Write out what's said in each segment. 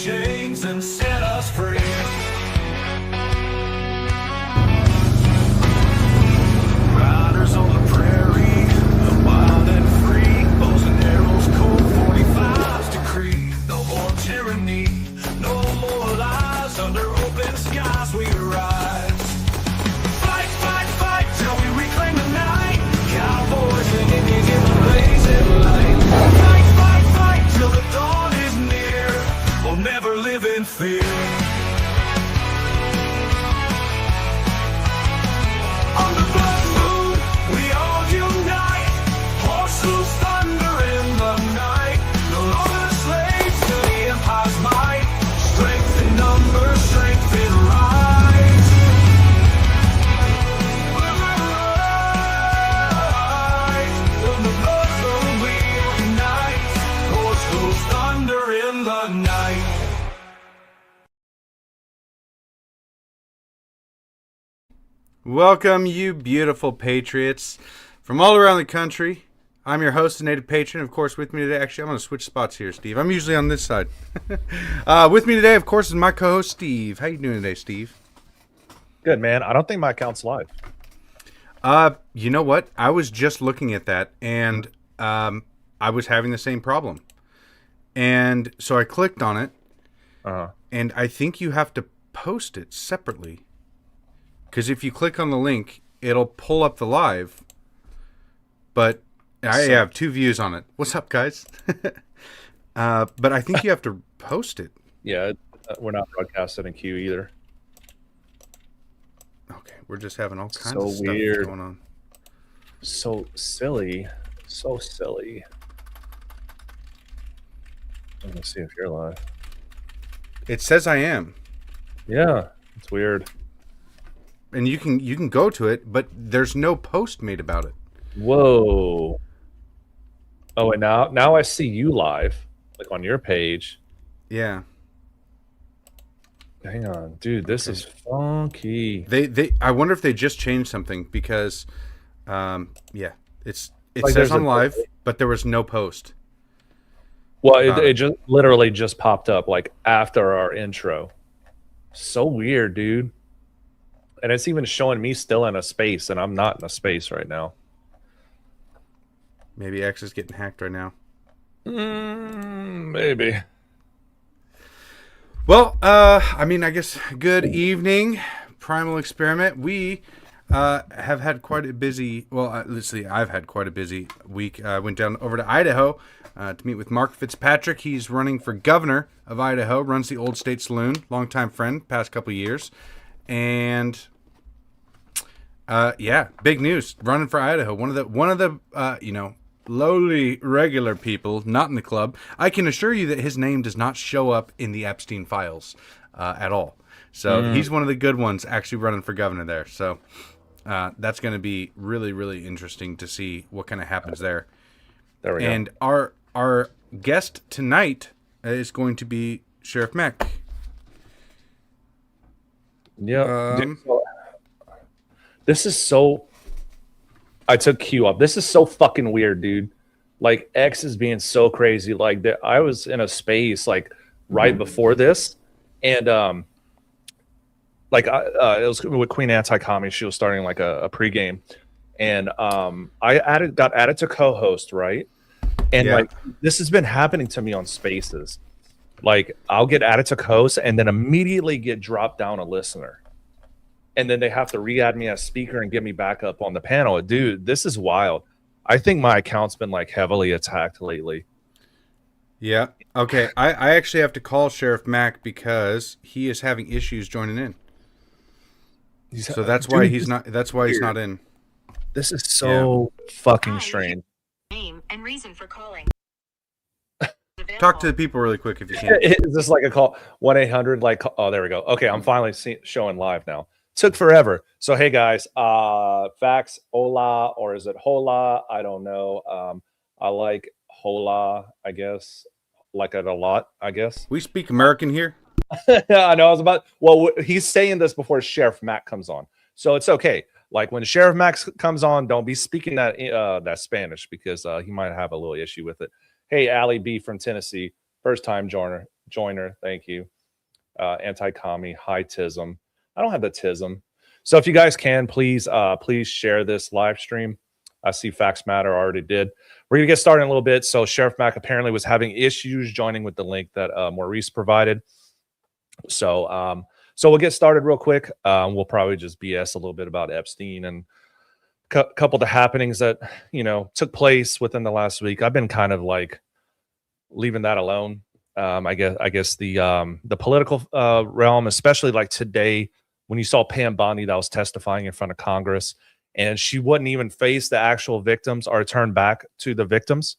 chains and set us free. Riders on the prairie, the wild and free, bows and arrows, Colt 45's decree. No more tyranny, no more lies, under open skies we rise. Fight, fight, fight till we reclaim the night. Cowboys and Indians in the blazing light. Fight, fight, fight till the dawn is near. We'll never live in fear. On the blood moon, we all unite. Horse hooves thunder in the night. No longer slaves to the empire's might. Strength in numbers, strength in rise. On the blood moon, we unite. Horse hooves thunder in the night. Welcome, you beautiful patriots from all around the country. I'm your host and native patron. Of course, with me today, actually, I'm going to switch spots here, Steve. I'm usually on this side. With me today, of course, is my co-host, Steve. How you doing today, Steve? Good, man. I don't think my account's live. You know what? I was just looking at that, and I was having the same problem. And so I clicked on it, and I think you have to post it separately. Because if you click on the link, it'll pull up the live. But I have 2 views on it. What's up, guys? But I think you have to post it. Yeah, we're not broadcasting in queue either. Okay, we're just having all kinds So of stuff weird. going on. So silly. So silly. Let me see if you're live. It says I am. Yeah, it's weird. And you can go to it, but there's no post made about it. Whoa. Oh, and now I see you live, like on your page. Yeah. Hang on, dude. This is funky. They I wonder if they just changed something because yeah, it Like says there's I'm a- live, but there was no post. Well, it just literally just popped up like after our intro. So weird, dude. And it's even showing me still in a space, and I'm not in a space right now. Maybe X is getting hacked right now. Maybe. Well, I mean, I guess good evening, Primal Experiment. We have had quite a busy, well, let's see, I've had quite a busy week. I went down over to Idaho to meet with Mark Fitzpatrick. He's running for governor of Idaho, runs the Old State Saloon, longtime friend, past couple of years. And yeah, big news, running for Idaho. One of the you know, lowly regular people, not in the club. I can assure you that his name does not show up in the Epstein files at all. So he's one of the good ones actually running for governor there. So that's going to be really, really interesting to see what kind of happens there. There we And go. our guest tonight is going to be Sheriff Mack. Yeah. This is so. I took Q up. This is so fucking weird, dude. Like X is being so crazy. Like I was in a space like right before this, and like it was with Queen Anti-Commie. She was starting like a pregame, and I got added to co-host, right? And Yeah. like this has been happening to me on spaces. Like I'll get added to co-host and then immediately get dropped down a listener. And then they have to re-add me as speaker and get me back up on the panel. Dude, this is wild. I think my account's been like heavily attacked lately. Yeah. Okay. I actually have to call Sheriff Mack because he is having issues joining in. So that's why he's not. That's why he's not in. This is so fucking strange. Name and reason for calling. Talk to the people really quick if you can. Is this like a call 1-800? Like, oh, there we go. Okay, I'm finally showing live now. Took forever. So hey guys, fax hola, or is it hola? I don't know. I like hola, I guess. Like it a lot, I guess. We speak American here. I know. I was about. Well, he's saying this before Sheriff Mack comes on, so it's okay. Like when Sheriff Mack comes on, don't be speaking that Spanish because he might have a little issue with it. Hey, Allie B from Tennessee, first time joiner. Joiner, thank you. Anti-commie, high tism. I don't have the tism. So if you guys can, please share this live stream. I see Facts Matter already did. We're going to get started in a little bit. So Sheriff Mack apparently was having issues joining with the link that Maurice provided. So we'll get started real quick. We'll probably just BS a little bit about Epstein and a couple of the happenings that, took place within the last week. I've been kind of like leaving that alone. I guess the political realm, especially like today, when you saw Pam Bondi that was testifying in front of Congress, and she wouldn't even face the actual victims or turn back to the victims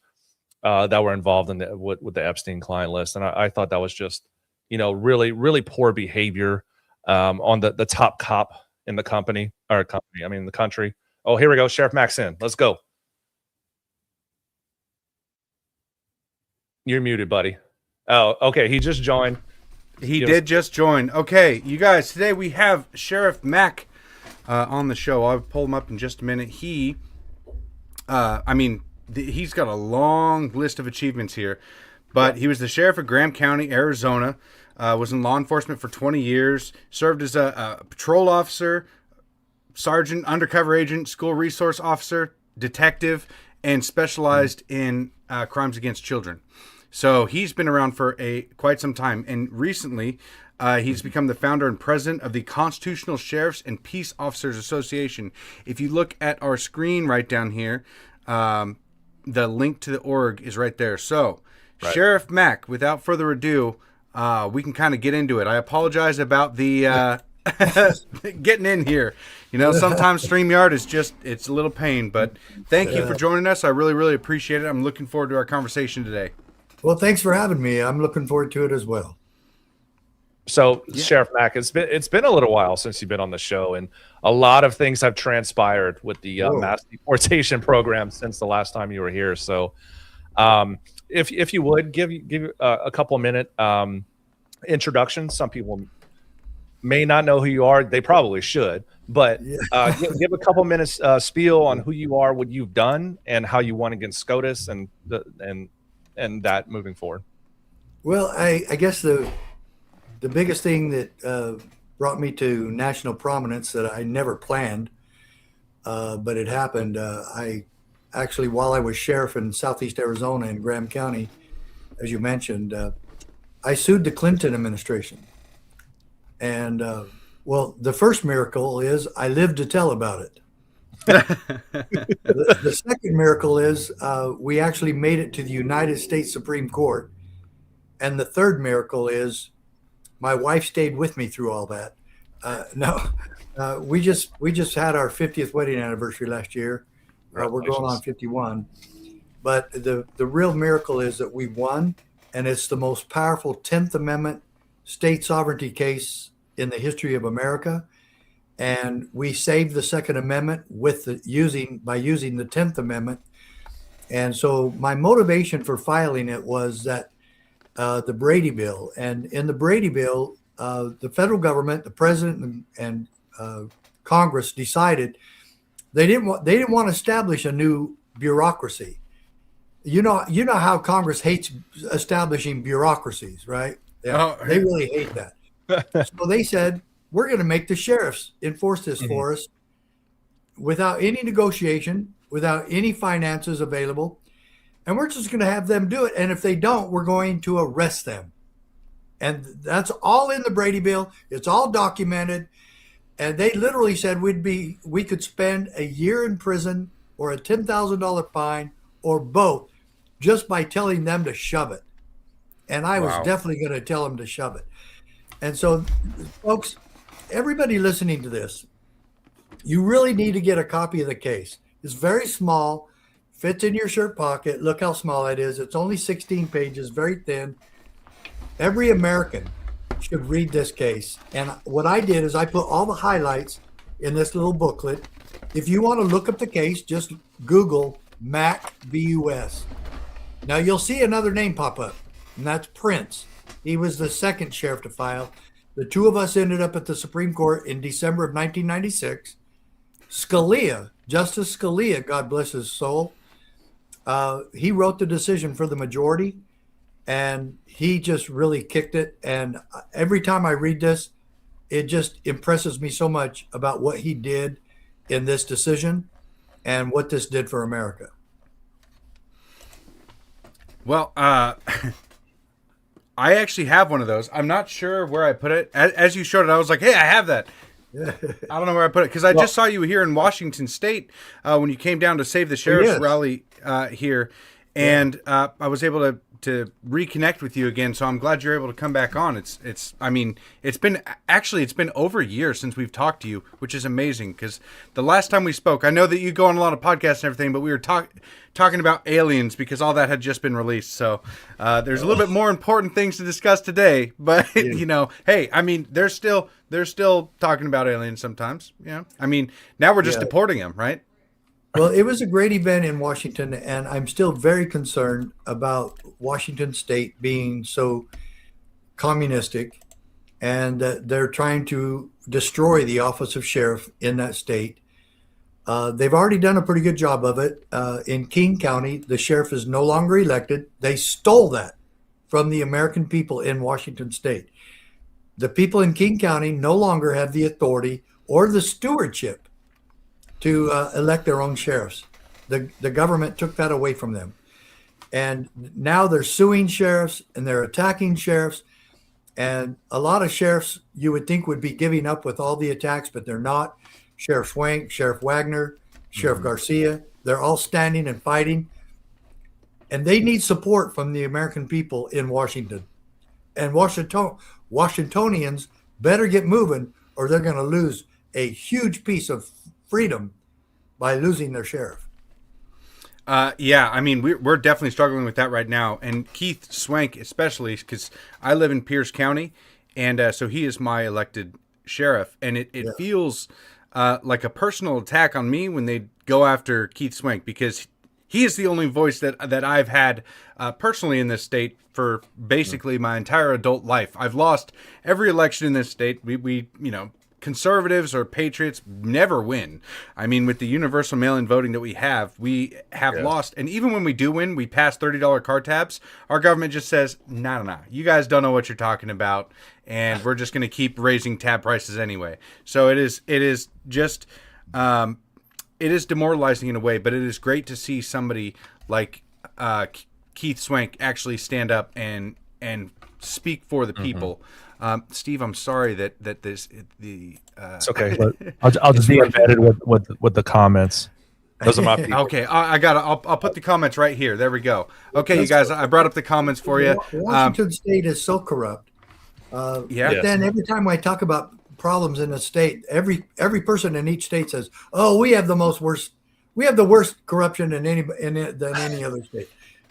that were involved in with the Epstein client list. And I thought that was just, really, really poor behavior on the top cop in the the country. Oh, here we go. Sheriff Mack's in. Let's go. You're muted, buddy. Oh, okay. He just joined. He did just join. Okay, you guys, today we have Sheriff Mack on the show. I'll pull him up in just a minute. He's got a long list of achievements here, but he was the sheriff of Graham County, Arizona, was in law enforcement for 20 years, served as a patrol officer, sergeant, undercover agent, school resource officer, detective, and specialized in crimes against children. So he's been around for quite some time, and recently he's become the founder and president of the Constitutional Sheriffs and Peace Officers Association. If you look at our screen right down here, the link to the org is right there. So, right. Sheriff Mack, without further ado, we can kind of get into it. I apologize about the getting in here. Sometimes StreamYard it's a little pain, but thank you for joining us. I really, really appreciate it. I'm looking forward to our conversation today. Well, thanks for having me. I'm looking forward to it as well. So, yeah. Sheriff Mack, it's been a little while since you've been on the show, and a lot of things have transpired with the mass deportation program since the last time you were here. So, if you would give a couple of minute introduction. Some people may not know who you are; they probably should. But give a couple minutes spiel on who you are, what you've done, and how you won against SCOTUS, and that moving forward. Well, I guess the biggest thing that brought me to national prominence that I never planned, but it happened. I actually, while I was sheriff in Southeast Arizona in Graham County, as you mentioned, I sued the Clinton administration. And the first miracle is I lived to tell about it. The second miracle is we actually made it to the United States Supreme Court. And the third miracle is my wife stayed with me through all that. We just had our 50th wedding anniversary last year. We're going on 51. But the real miracle is that we won, and it's the most powerful 10th Amendment state sovereignty case in the history of America. And we saved the Second Amendment by using the 10th Amendment. And so my motivation for filing it was that the Brady Bill. And in the Brady Bill, the federal government, the president, and Congress decided they didn't want to establish a new bureaucracy. You know how Congress hates establishing bureaucracies, right? Yeah, they really hate that. So they said, we're going to make the sheriffs enforce this for us without any negotiation, without any finances available. And we're just going to have them do it. And if they don't, we're going to arrest them. And that's all in the Brady Bill. It's all documented. And they literally said we could spend a year in prison or a $10,000 fine or both just by telling them to shove it. And I was definitely going to tell them to shove it. And so, folks, everybody listening to this, you really need to get a copy of the case. It's very small, fits in your shirt pocket. Look how small it is. It's only 16 pages, very thin. Every American should read this case. And what I did is I put all the highlights in this little booklet. If you want to look up the case, just Google Mack BUS. Now you'll see another name pop up, and that's Printz. He was the second sheriff to file. The two of us ended up at the Supreme Court in December of 1996. Scalia, Justice Scalia, God bless his soul, he wrote the decision for the majority. and he just really kicked it. And every time I read this, it just impresses me so much about what he did in this decision and what this did for America. Well, I actually have one of those. I'm not sure where I put it. As you showed it, I was like, hey, I have that. I don't know where I put it because I just saw you here in Washington State when you came down to Save the Sheriff's rally here, and I was able to reconnect with you again. So I'm glad you're able to come back on. I mean, it's been over a year since we've talked to you, which is amazing because the last time we spoke, I know that you go on a lot of podcasts and everything, but we were talking about aliens because all that had just been released. So there's a little bit more important things to discuss today, but hey, I mean, they're still talking about aliens sometimes. Yeah. I mean, now we're just deporting them, right? Well, it was a great event in Washington, and I'm still very concerned about Washington State being so communistic, and that they're trying to destroy the office of sheriff in that state. They've already done a pretty good job of it. In King County, the sheriff is no longer elected. They stole that from the American people in Washington State. The people in King County no longer have the authority or the stewardship to elect their own sheriffs. The government took that away from them. And now they're suing sheriffs and they're attacking sheriffs. And a lot of sheriffs you would think would be giving up with all the attacks, but they're not. Sheriff Swank, Sheriff Wagner, Sheriff Garcia, they're all standing and fighting. And they need support from the American people in Washington. And Washingtonians better get moving or they're going to lose a huge piece of freedom by losing their sheriff. Yeah, I mean, we're definitely struggling with that right now. And Keith Swank, especially, because I live in Pierce County, and so he is my elected sheriff. And it feels like a personal attack on me when they go after Keith Swank, because he is the only voice that I've had personally in this state for basically my entire adult life. I've lost every election in this state. We conservatives or patriots never win. I mean, with the universal mail-in voting that we have lost. And even when we do win, we pass $30 car tabs. Our government just says, no, you guys don't know what you're talking about, and we're just going to keep raising tab prices anyway. So it is just it is demoralizing in a way, but it is great to see somebody like Keith Swank actually stand up and speak for the people. Steve, I'm sorry that it's okay. I'll just be embedded with the comments. Those are my people. Okay, I'll put the comments right here. There we go. Okay, you guys, I brought up the comments for you. Washington State is so corrupt. But then every time I talk about problems in a state, every person in each state says, "Oh, we have the worst corruption than any other state."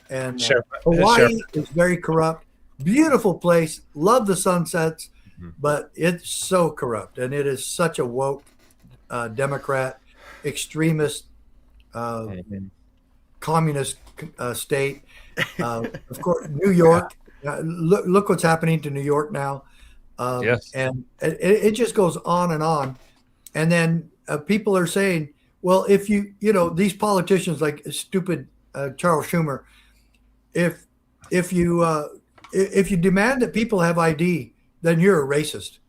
And Hawaii is very corrupt. Beautiful place, love the sunsets, but it's so corrupt, and it is such a woke Democrat, extremist, communist state. Of course, New York. Look what's happening to New York now. And it just goes on and on. And then people are saying, well, if these politicians like stupid Charles Schumer, if you demand that people have ID, then you're a racist.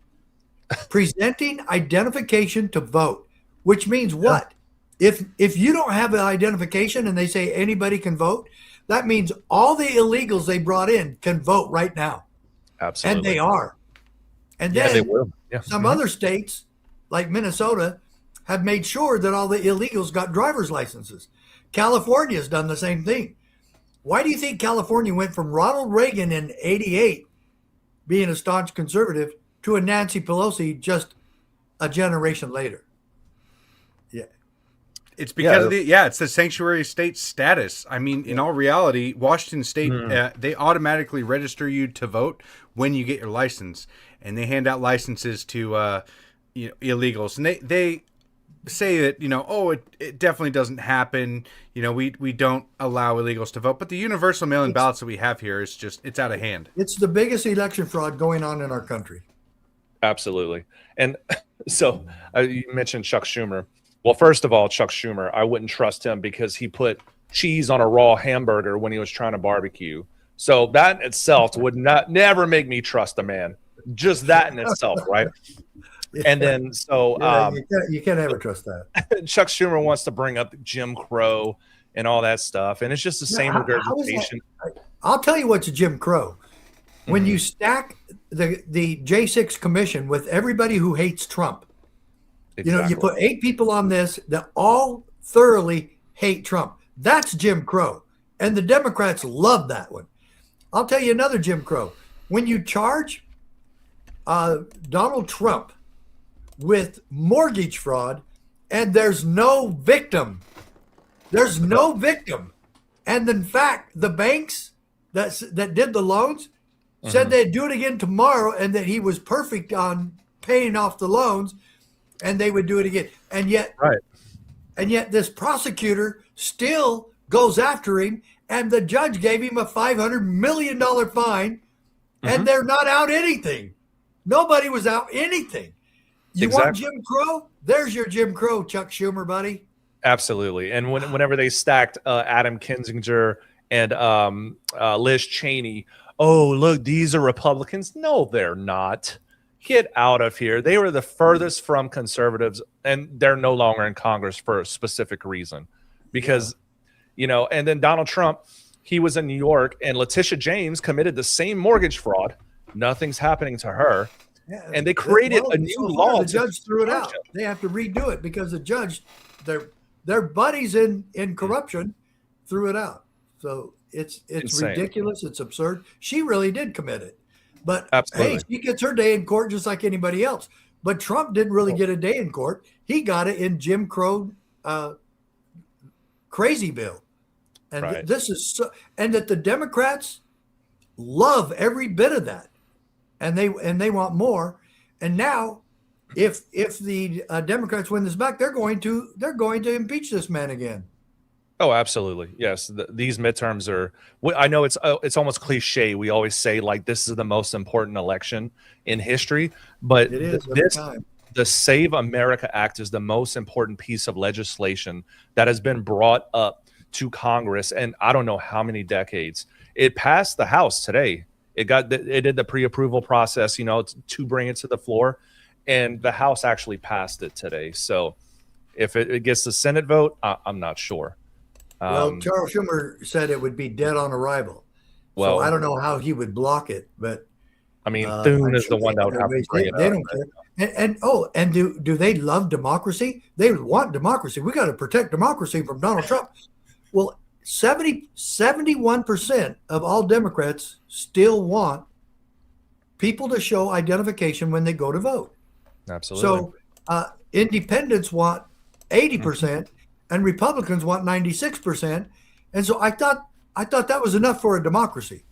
Presenting identification to vote, which means what? If you don't have an identification and they say anybody can vote, that means all the illegals they brought in can vote right now. Absolutely. And they are. And then they will. some other states, like Minnesota, have made sure that all the illegals got driver's licenses. California's done the same thing. Why do you think California went from Ronald Reagan in '88 being a staunch conservative to a Nancy Pelosi just a generation later? Yeah. It's because of it's the sanctuary state status. I mean, in all reality, Washington State, they automatically register you to vote when you get your license, and they hand out licenses to illegals, and they say that it definitely doesn't happen. We don't allow illegals to vote, but the universal mail-in ballots that we have here is it's out of hand. It's the biggest election fraud going on in our country. Absolutely. And so you mentioned Chuck Schumer. Well, first of all, Chuck Schumer, I wouldn't trust him because he put cheese on a raw hamburger when he was trying to barbecue. So that in itself would never make me trust a man. Just that in itself, right? Yeah. And then so you can't ever trust that. Chuck Schumer wants to bring up Jim Crow and all that stuff, and it's just the same How is that? regurgitation. I'll tell you what's a Jim Crow. When you stack the J6 commission with everybody who hates Trump, Exactly. you put 8 people on this that all thoroughly hate Trump. That's Jim Crow. And the Democrats love that one. I'll tell you another Jim Crow. When you charge Donald Trump with mortgage fraud and there's no victim, and in fact, the banks that did the loans said they'd do it again tomorrow and that he was perfect on paying off the loans and they would do it again. And yet this prosecutor still goes after him, and the judge gave him a $500 million fine, and they're not out anything. Nobody was out anything. You want Jim Crow? There's your Jim Crow, Chuck Schumer, buddy. Absolutely. And whenever they stacked Adam Kinzinger and Liz Cheney, oh, look, these are Republicans. No, they're not. Get out of here. They were the furthest from conservatives, and they're no longer in Congress for a specific reason. Because, and then Donald Trump, he was in New York, and Letitia James committed the same mortgage fraud. Nothing's happening to her. Yeah, and they created a new law. The judge threw it out. They have to redo it because the judge, their buddies in corruption threw it out. So it's ridiculous. It's absurd. She really did commit it. But hey, she gets her day in court just like anybody else. But Trump didn't really get a day in court. He got it in Jim Crow crazy bill. And this is and that the Democrats love every bit of that. And they want more. And now if the Democrats win this back, they're going to impeach this man again. Oh, absolutely. Yes. These midterms are, I know it's almost cliche. We always say like, this is the most important election in history, but it is the Save America Act is the most important piece of legislation that has been brought up to Congress. And I don't know how many decades. It passed the House today. It did the pre-approval process, to bring it to the floor, and the House actually passed it today. So if it gets the Senate vote, I'm not sure. Well, Charles Schumer said it would be dead on arrival. Well, so I don't know how he would block it, but I mean, Thune is the one that would have to bring it up. They don't care. And do they love democracy? They want democracy. We got to protect democracy from Donald Trump. Well, 71% of all Democrats still want people to show identification when they go to vote. Absolutely. So independents want 80%. And Republicans want 96%, and so I thought that was enough for a democracy,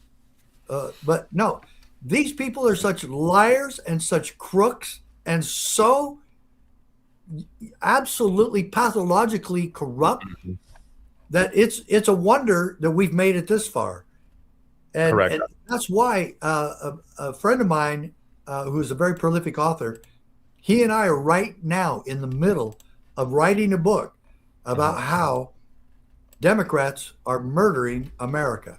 but no, these people are such liars and such crooks and so absolutely pathologically corrupt that it's a wonder that we've made it this far. And, Correct. And that's why a friend of mine who's a very prolific author, he and I are right now in the middle of writing a book about how Democrats are murdering America.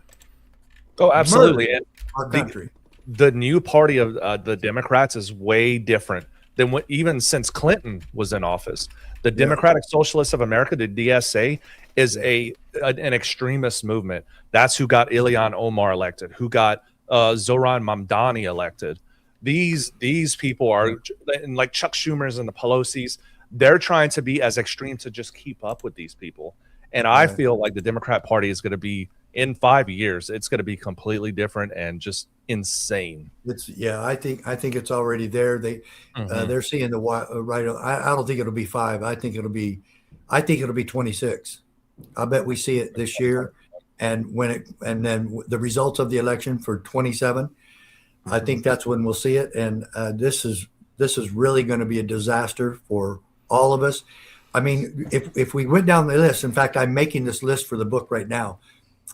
Oh, absolutely. And our country. The new party of the Democrats is way different than what even since Clinton was in office. The Democratic Socialists of America, the DSA, is an extremist movement. That's who got Ilhan Omar elected, who got Zoran Mamdani elected. These people are like Chuck Schumer's and the Pelosi's. They're trying to be as extreme to just keep up with these people. And I feel like the Democrat Party is going to be, in 5 years, it's going to be completely different and just insane. I think it's already there. They're seeing the right. I don't think it'll be 5. I think it'll be 26. I bet we see it this year. And then the results of the election for 27, I think that's when we'll see it. And this is really going to be a disaster for all of us. I mean, if we went down the list, in fact, I'm making this list for the book right now,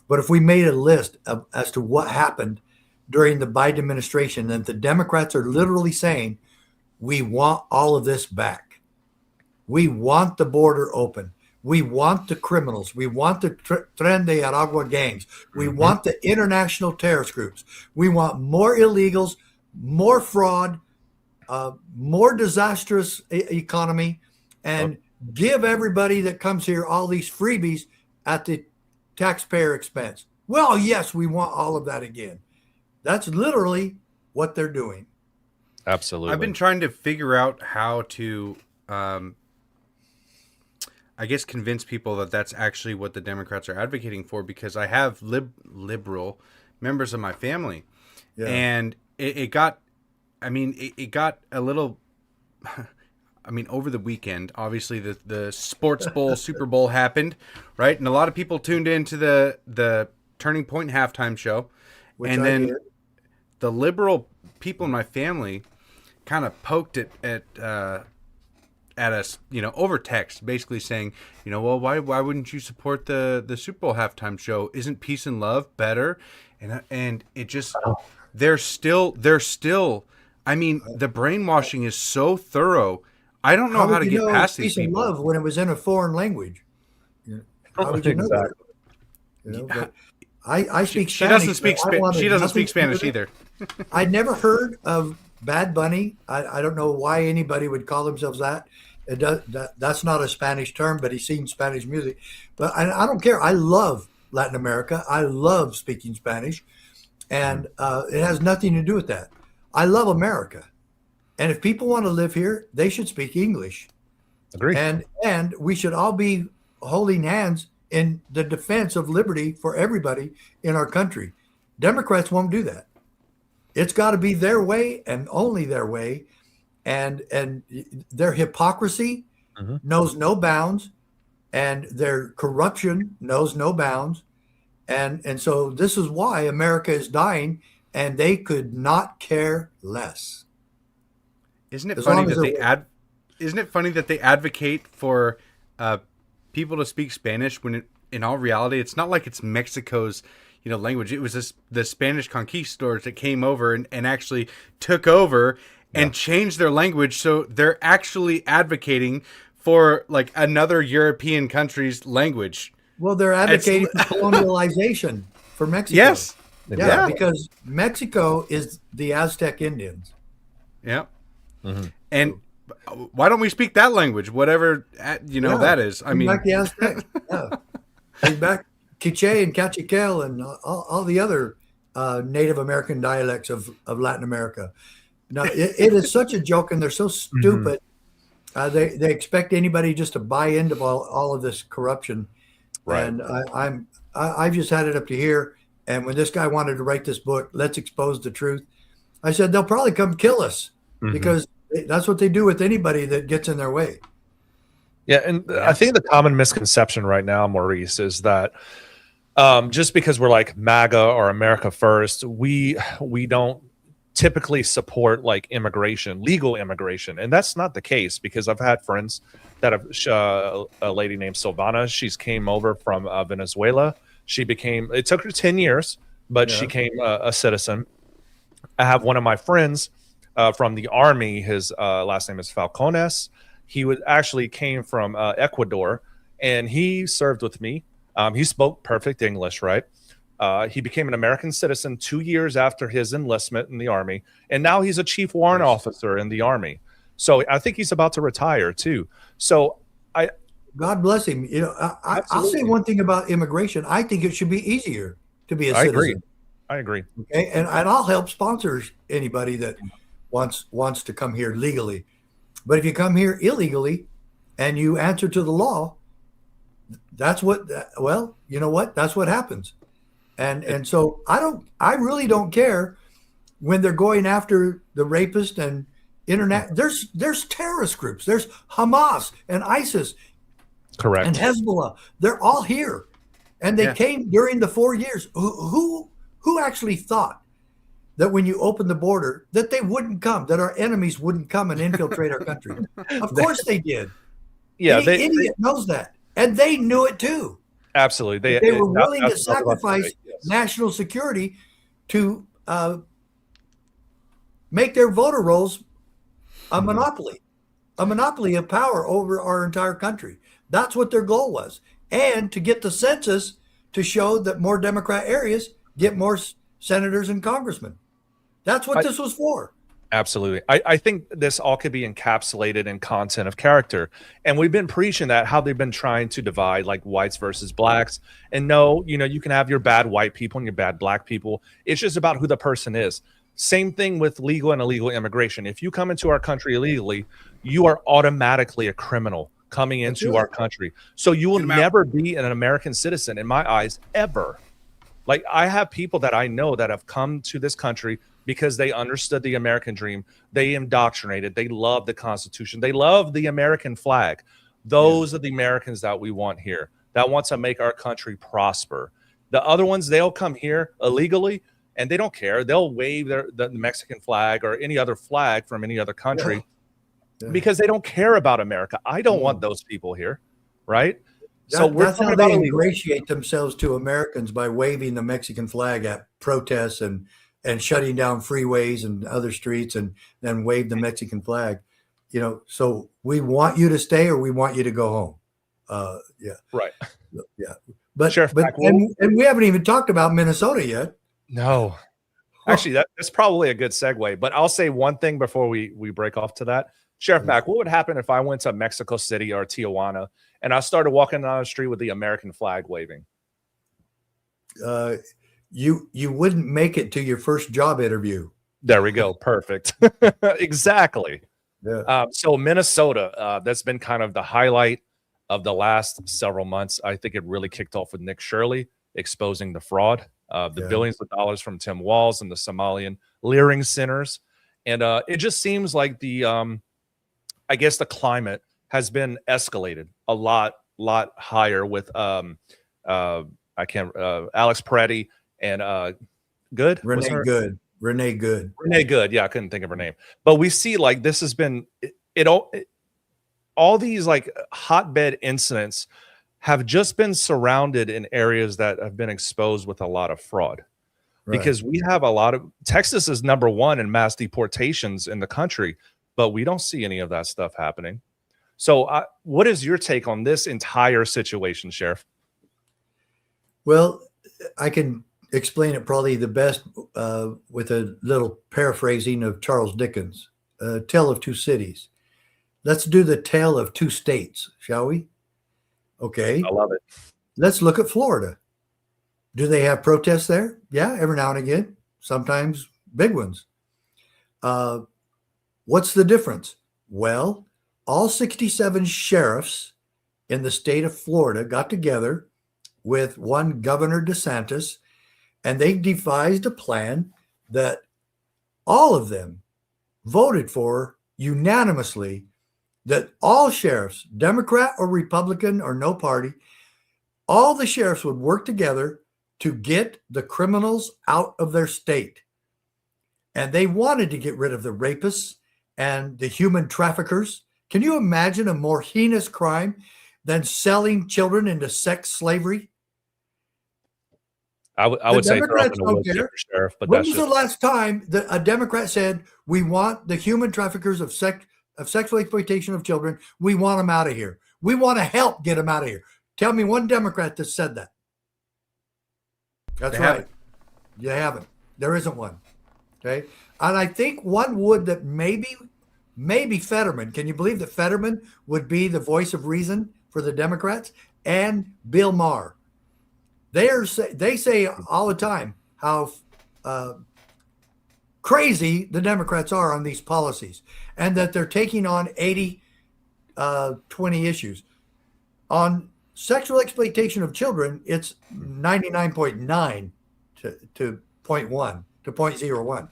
but if we made a list as to what happened during the Biden administration, and the Democrats are literally saying, we want all of this back. We want the border open. We want the criminals. We want the Tren de Aragua gangs. We want the international terrorist groups. We want more illegals, more fraud, more disastrous economy, and give everybody that comes here all these freebies at the taxpayer expense. Well, yes, we want all of that again. That's literally what they're doing. Absolutely. I've been trying to figure out how to, I guess, convince people that that's actually what the Democrats are advocating for, because I have liberal members of my family. Yeah. And it got a little, I mean, over the weekend, obviously the Sports Bowl, Super Bowl happened, right? And a lot of people tuned into the Turning Point halftime show. And then the liberal people in my family kind of poked it at us, over text, basically saying, well, why wouldn't you support the Super Bowl halftime show? Isn't peace and love better? And it just, they're still. I mean, the brainwashing is so thorough. I don't know how to get past these people. Peace and love when it was in a foreign language. How would you know that? But I speak Spanish. She doesn't speak Spanish either. I'd never heard of Bad Bunny. I don't know why anybody would call themselves that. That's not a Spanish term, but he sings Spanish music. But I don't care. I love Latin America. I love speaking Spanish, and it has nothing to do with that. I love America, and if people want to live here, they should speak English. Agree. And we should all be holding hands in the defense of liberty for everybody in our country. Democrats won't do that. It's got to be their way and only their way, and their hypocrisy knows no bounds, and their corruption knows no bounds, and so this is why America is dying, and they could not care less. Isn't it funny that they advocate for people to speak Spanish when in all reality it's not like it's Mexico's language? It was the Spanish conquistadors that came over and actually took over and changed their language, so they're actually advocating for like another European country's language. Well, they're advocating for colonialization for Mexico. Yes. Yeah, because Mexico is the Aztec Indians. Yeah. Mm-hmm. And why don't we speak that language? Whatever that is. I mean, back the Aztec. Yeah. Bring back Quiche and Cachiquel and all the other Native American dialects of Latin America. Now, it is such a joke, and they're so stupid. They expect anybody just to buy into all of this corruption. Right. And I've just had it up to here. And when this guy wanted to write this book, Let's Expose the Truth, I said, they'll probably come kill us because that's what they do with anybody that gets in their way. Yeah, and I think the common misconception right now, Maurice, is that just because we're like MAGA or America First, we don't typically support like immigration, legal immigration. And that's not the case, because I've had friends that have a lady named Silvana. She's came over from Venezuela. It took her 10 years, but she became a citizen. I have one of my friends from the Army. His last name is Falcones. He actually came from Ecuador, and he served with me. He spoke perfect English, right? He became an American citizen 2 years after his enlistment in the Army, and now he's a chief warrant officer in the Army. So I think he's about to retire too. So God bless him. I'll say one thing about immigration. I think it should be easier to be a citizen. I agree. Okay, and I'll help sponsor anybody that wants to come here legally. But if you come here illegally and you answer to the law, that's what. Well, you know what? That's what happens. And so I really don't care when they're going after the rapist and internet. There's terrorist groups. There's Hamas and ISIS. Correct. And Hezbollah, they're all here, and they came during the 4 years. Who actually thought that when you open the border that they wouldn't come, that our enemies wouldn't come and infiltrate our country? Of course they did. Yeah, Any idiot knows that, and they knew it too. Absolutely, they were willing to sacrifice national security to make their voter rolls a monopoly of power over our entire country. That's what their goal was. And to get the census to show that more Democrat areas get more senators and congressmen. That's what this was for. Absolutely. I think this all could be encapsulated in content of character. And we've been preaching that, how they've been trying to divide like whites versus blacks. And no, you can have your bad white people and your bad black people. It's just about who the person is. Same thing with legal and illegal immigration. If you come into our country illegally, you are automatically a criminal coming into our country. So you will never be an American citizen in my eyes, ever. Like, I have people that I know that have come to this country because they understood the American dream. They indoctrinated. They love the Constitution. They love the American flag. Those are the Americans that we want here, that want to make our country prosper. The other ones, they'll come here illegally, and they don't care. They'll wave the Mexican flag or any other flag from any other country because they don't care about America. I don't want those people here, right? That's how they ingratiate themselves to Americans, by waving the Mexican flag at protests and shutting down freeways and other streets, and then wave the Mexican flag. So we want you to stay or we want you to go home. Right. Yeah. But Sheriff Mack, and we haven't even talked about Minnesota yet. No. Actually, that's probably a good segue. But I'll say one thing before we break off to that. Sheriff Mack, what would happen if I went to Mexico City or Tijuana and I started walking down the street with the American flag waving? You wouldn't make it to your first job interview. There we go. Perfect. Exactly. Yeah. So Minnesota, that's been kind of the highlight of the last several months. I think it really kicked off with Nick Shirley exposing the fraud, the billions of dollars from Tim Walz and the Somalian leering centers. And it just seems like I guess the climate has been escalated a lot higher with Alex Peretti and Renee Good. Yeah, I couldn't think of her name. But we see like this has been all these like hotbed incidents have just been surrounded in areas that have been exposed with a lot of fraud. Right. Because we have Texas is number one in mass deportations in the country, but we don't see any of that stuff happening. So what is your take on this entire situation, Sheriff? Well, I can explain it probably the best with a little paraphrasing of Charles Dickens, Tale of Two Cities. Let's do the Tale of Two States, shall we? Okay. I love it. Let's look at Florida. Do they have protests there? Yeah, every now and again, sometimes big ones. What's the difference? Well, all 67 sheriffs in the state of Florida got together with one Governor DeSantis, and they devised a plan that all of them voted for unanimously, that all sheriffs, Democrat or Republican or no party, all the sheriffs would work together to get the criminals out of their state. And they wanted to get rid of the rapists and the human traffickers. Can you imagine a more heinous crime than selling children into sex slavery? I would say throw up in the woods, Sheriff. But when was the last time that a Democrat said, we want the human traffickers of sexual exploitation of children, we want them out of here. We want to help get them out of here. Tell me one Democrat that said that. That's right. You haven't. There isn't one. Okay. And I think one would that maybe Fetterman. Can you believe that Fetterman would be the voice of reason for the Democrats? And Bill Maher. They say all the time how crazy the Democrats are on these policies, and that they're taking on 80-20 issues. On sexual exploitation of children, it's 99.9 to 0.1 to 0.01.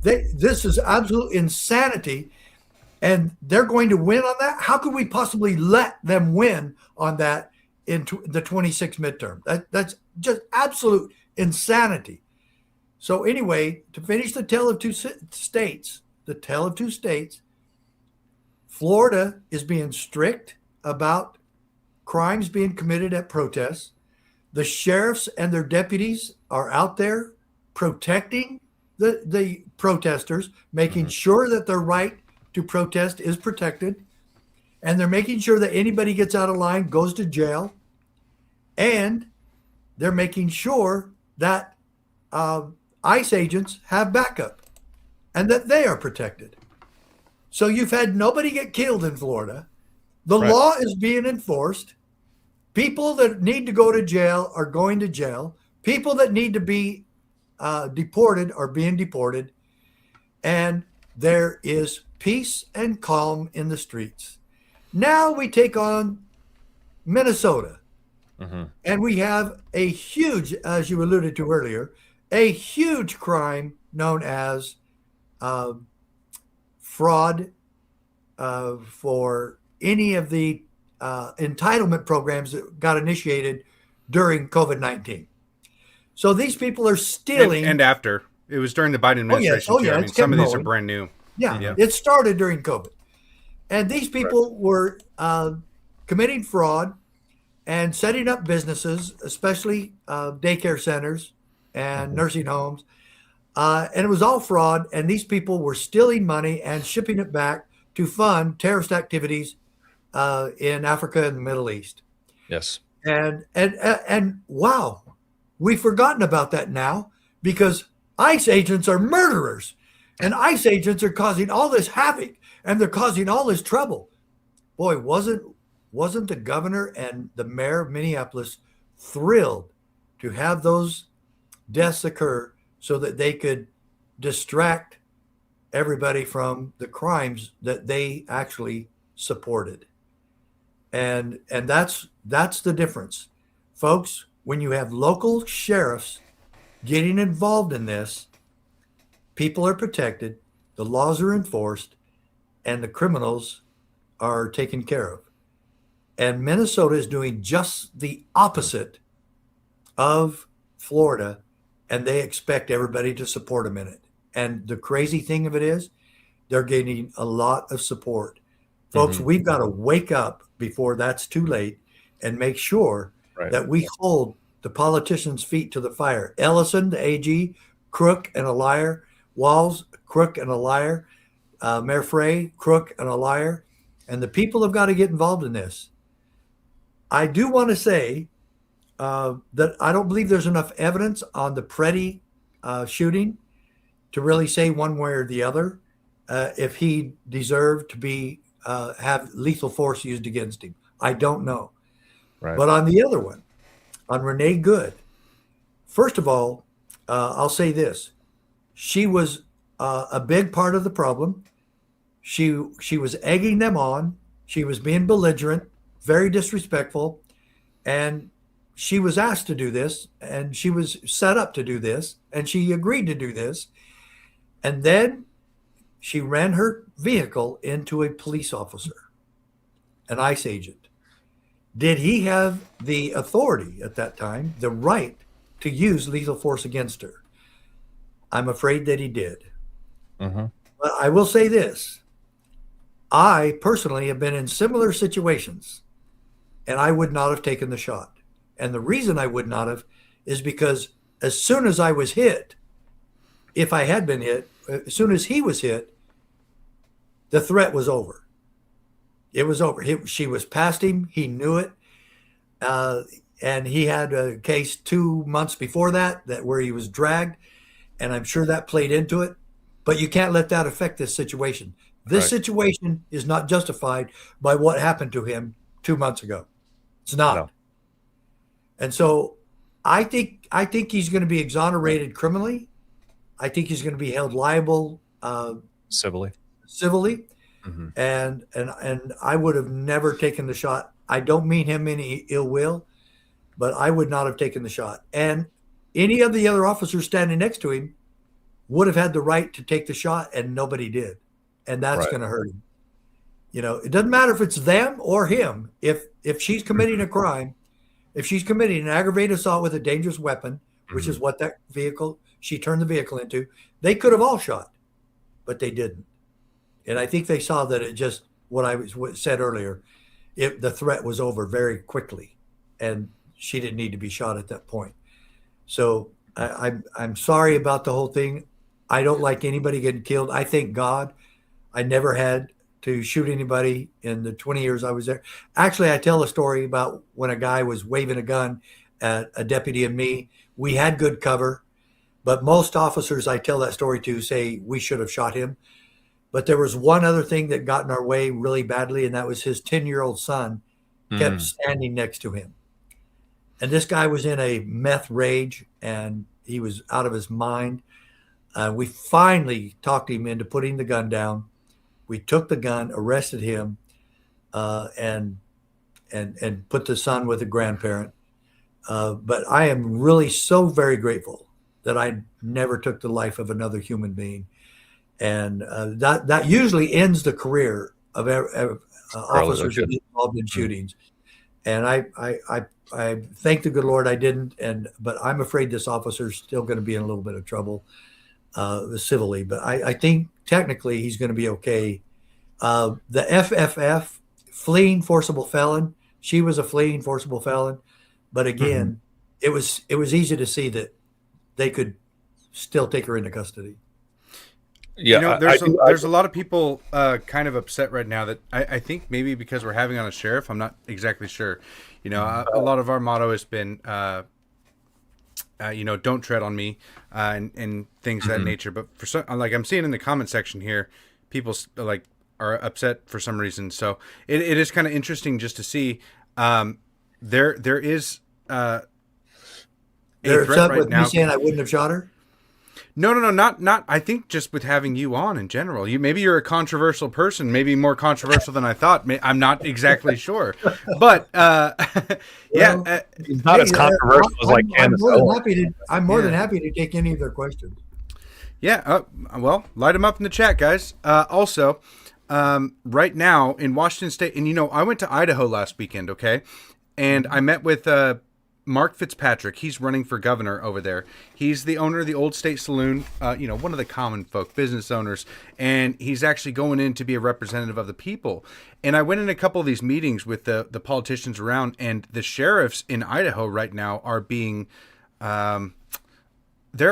This is absolute insanity, and they're going to win on that. How could we possibly let them win on that in the 26 midterm? That's just absolute insanity. So anyway, to finish the tale of two states, Florida is being strict about crimes being committed at protests. The sheriffs and their deputies are out there protecting the protesters, making sure that their right to protest is protected. and they're making sure that anybody gets out of line goes to jail, and they're making sure that ICE agents have backup and that they are protected. So you've had nobody get killed in Florida. The law is being enforced. People that need to go to jail are going to jail. People that need to be deported are being deported. And there is peace and calm in the streets. Now we take on Minnesota. And we have a huge, as you alluded to earlier, a huge crime known as fraud for any of the entitlement programs that got initiated during COVID-19. So these people are stealing. And after. It was during the Biden administration. Oh, yeah. I mean, some of these are brand new. Yeah, it started during COVID. And these people were committing fraud and setting up businesses, especially daycare centers and nursing homes. And it was all fraud. And these people were stealing money and shipping it back to fund terrorist activities in Africa and the Middle East. Yes. And wow, we've forgotten about that now because ICE agents are murderers, and ICE agents are causing all this havoc, and they're causing all this trouble. Boy, wasn't the governor and the mayor of Minneapolis thrilled to have those deaths occur so that they could distract everybody from the crimes that they actually supported. And that's the difference. Folks, when you have local sheriffs getting involved in this, people are protected, the laws are enforced, and the criminals are taken care of. And Minnesota is doing just the opposite of Florida, and they expect everybody to support them in it. And the crazy thing of it is, they're getting a lot of support. Folks, we've got to wake up before that's too late and make sure that we hold the politicians' feet to the fire. Ellison, the AG, crook and a liar. Walls, crook and a liar. Mayor Frey, crook and a liar. And the people have got to get involved in this. I do want to say that I don't believe there's enough evidence on the Preddy shooting to really say one way or the other if he deserved to be have lethal force used against him. I don't know. But on the other one, on Renee Good, first of all, I'll say this. She was a big part of the problem. She was egging them on. She was being belligerent, very disrespectful. And she was asked to do this, and she was set up to do this, and she agreed to do this. And then she ran her vehicle into a police officer, an ICE agent. Did he have the authority at that time, the right to use lethal force against her? I'm afraid that he did. But I will say this. I personally have been in similar situations, and I would not have taken the shot. And the reason I would not have is because as soon as I was hit, if I had been hit, as soon as he was hit, the threat was over. It was over. She was past him. He knew it. And he had a case 2 months before that where he was dragged. And I'm sure that played into it. But you can't let that affect this situation. This situation is not justified by what happened to him 2 months ago. It's not. No. And so I think he's going to be exonerated criminally. I think he's going to be held liable civilly. And I would have never taken the shot. I don't mean him any ill will, but I would not have taken the shot. And any of the other officers standing next to him would have had the right to take the shot, and nobody did. And that's going to hurt him. You know, it doesn't matter if it's them or him. If she's committing a crime, if she's committing an aggravated assault with a dangerous weapon, which is what that vehicle, she turned the vehicle into, they could have all shot, but they didn't. And I think they saw that it just, what I said earlier, the threat was over very quickly, and she didn't need to be shot at that point. So I'm sorry about the whole thing. I don't like anybody getting killed. I thank God I never had to shoot anybody in the 20 years I was there. Actually, I tell a story about when a guy was waving a gun at a deputy and me. We had good cover, but most officers I tell that story to say we should have shot him. But there was one other thing that got in our way really badly, and that was his 10-year-old son kept standing next to him. And this guy was in a meth rage, and he was out of his mind. We finally talked him into putting the gun down. We took the gun, arrested him, and put the son with a grandparent. But I am really so very grateful that I never took the life of another human being. And that usually ends the career of officers involved in shootings. And I thank the good Lord I didn't. But I'm afraid this officer's still going to be in a little bit of trouble civilly. But I think technically he's going to be okay. The FFF, fleeing forcible felon. She was a fleeing forcible felon. But again, it was easy to see that they could still take her into custody. Yeah, there's a lot of people kind of upset right now that I think maybe because we're having on a sheriff. I'm not exactly sure. A lot of our motto has been, don't tread on me and things of that nature. But for some, like I'm seeing in the comment section here, people like are upset for some reason. So it is kind of interesting just to see. There is they're upset with me saying I wouldn't have shot her. No, not. I think just with having you on in general, you're a controversial person, maybe more controversial than I thought. I'm not exactly sure, but yeah, he's not as controversial as like Candace. I'm more than happy to take any of their questions. Yeah, well, light them up in the chat, guys. Also, right now in Washington State, and I went to Idaho last weekend, okay, and I met with Mark Fitzpatrick. He's running for governor over there. He's the owner of the Old State Saloon, one of the common folk, business owners, and he's actually going in to be a representative of the people. And I went in a couple of these meetings with the politicians around, and the sheriffs in Idaho right now are being, they're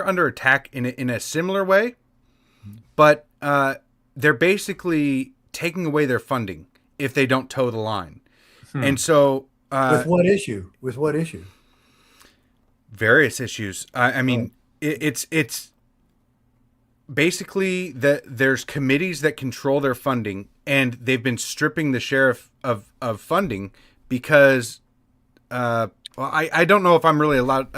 under attack in a similar way, but they're basically taking away their funding if they don't toe the line. And so... With what issue? Various issues. I mean, it's basically that there's committees that control their funding, and they've been stripping the sheriff of funding because, I don't know if I'm really allowed,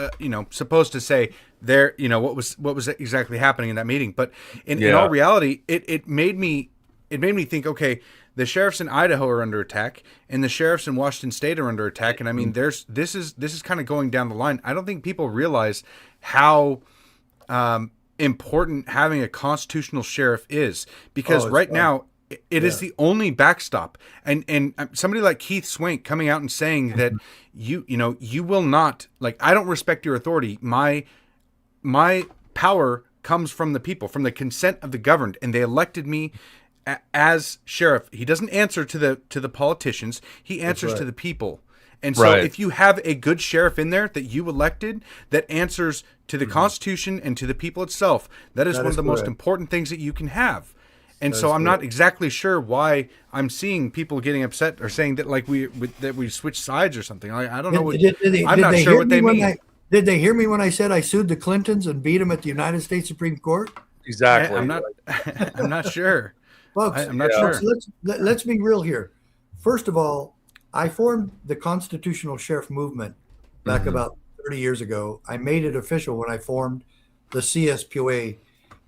supposed to say there, what was exactly happening in that meeting, but in all reality, it made me think, okay, the sheriffs in Idaho are under attack, and the sheriffs in Washington State are under attack. And I mean, this is kind of going down the line. I don't think people realize how important having a constitutional sheriff is, because now it is the only backstop. And somebody like Keith Swank coming out and saying that you will not, like, I don't respect your authority. My power comes from the people, from the consent of the governed, and they elected me as sheriff. He doesn't answer to the politicians. He answers to the people. And so if you have a good sheriff in there that you elected that answers to the Constitution and to the people itself, that is one of the most important things that you can have. And so I'm not exactly sure why I'm seeing people getting upset or saying that like we switched sides or something. I don't know what I'm not sure what they mean. Did they hear me when I said I sued the Clintons and beat them at the United States Supreme Court? Exactly. I'm not sure. Folks, I'm not sure. Let's be real here. First of all, I formed the constitutional sheriff movement back about 30 years ago. I made it official when I formed the CSPOA,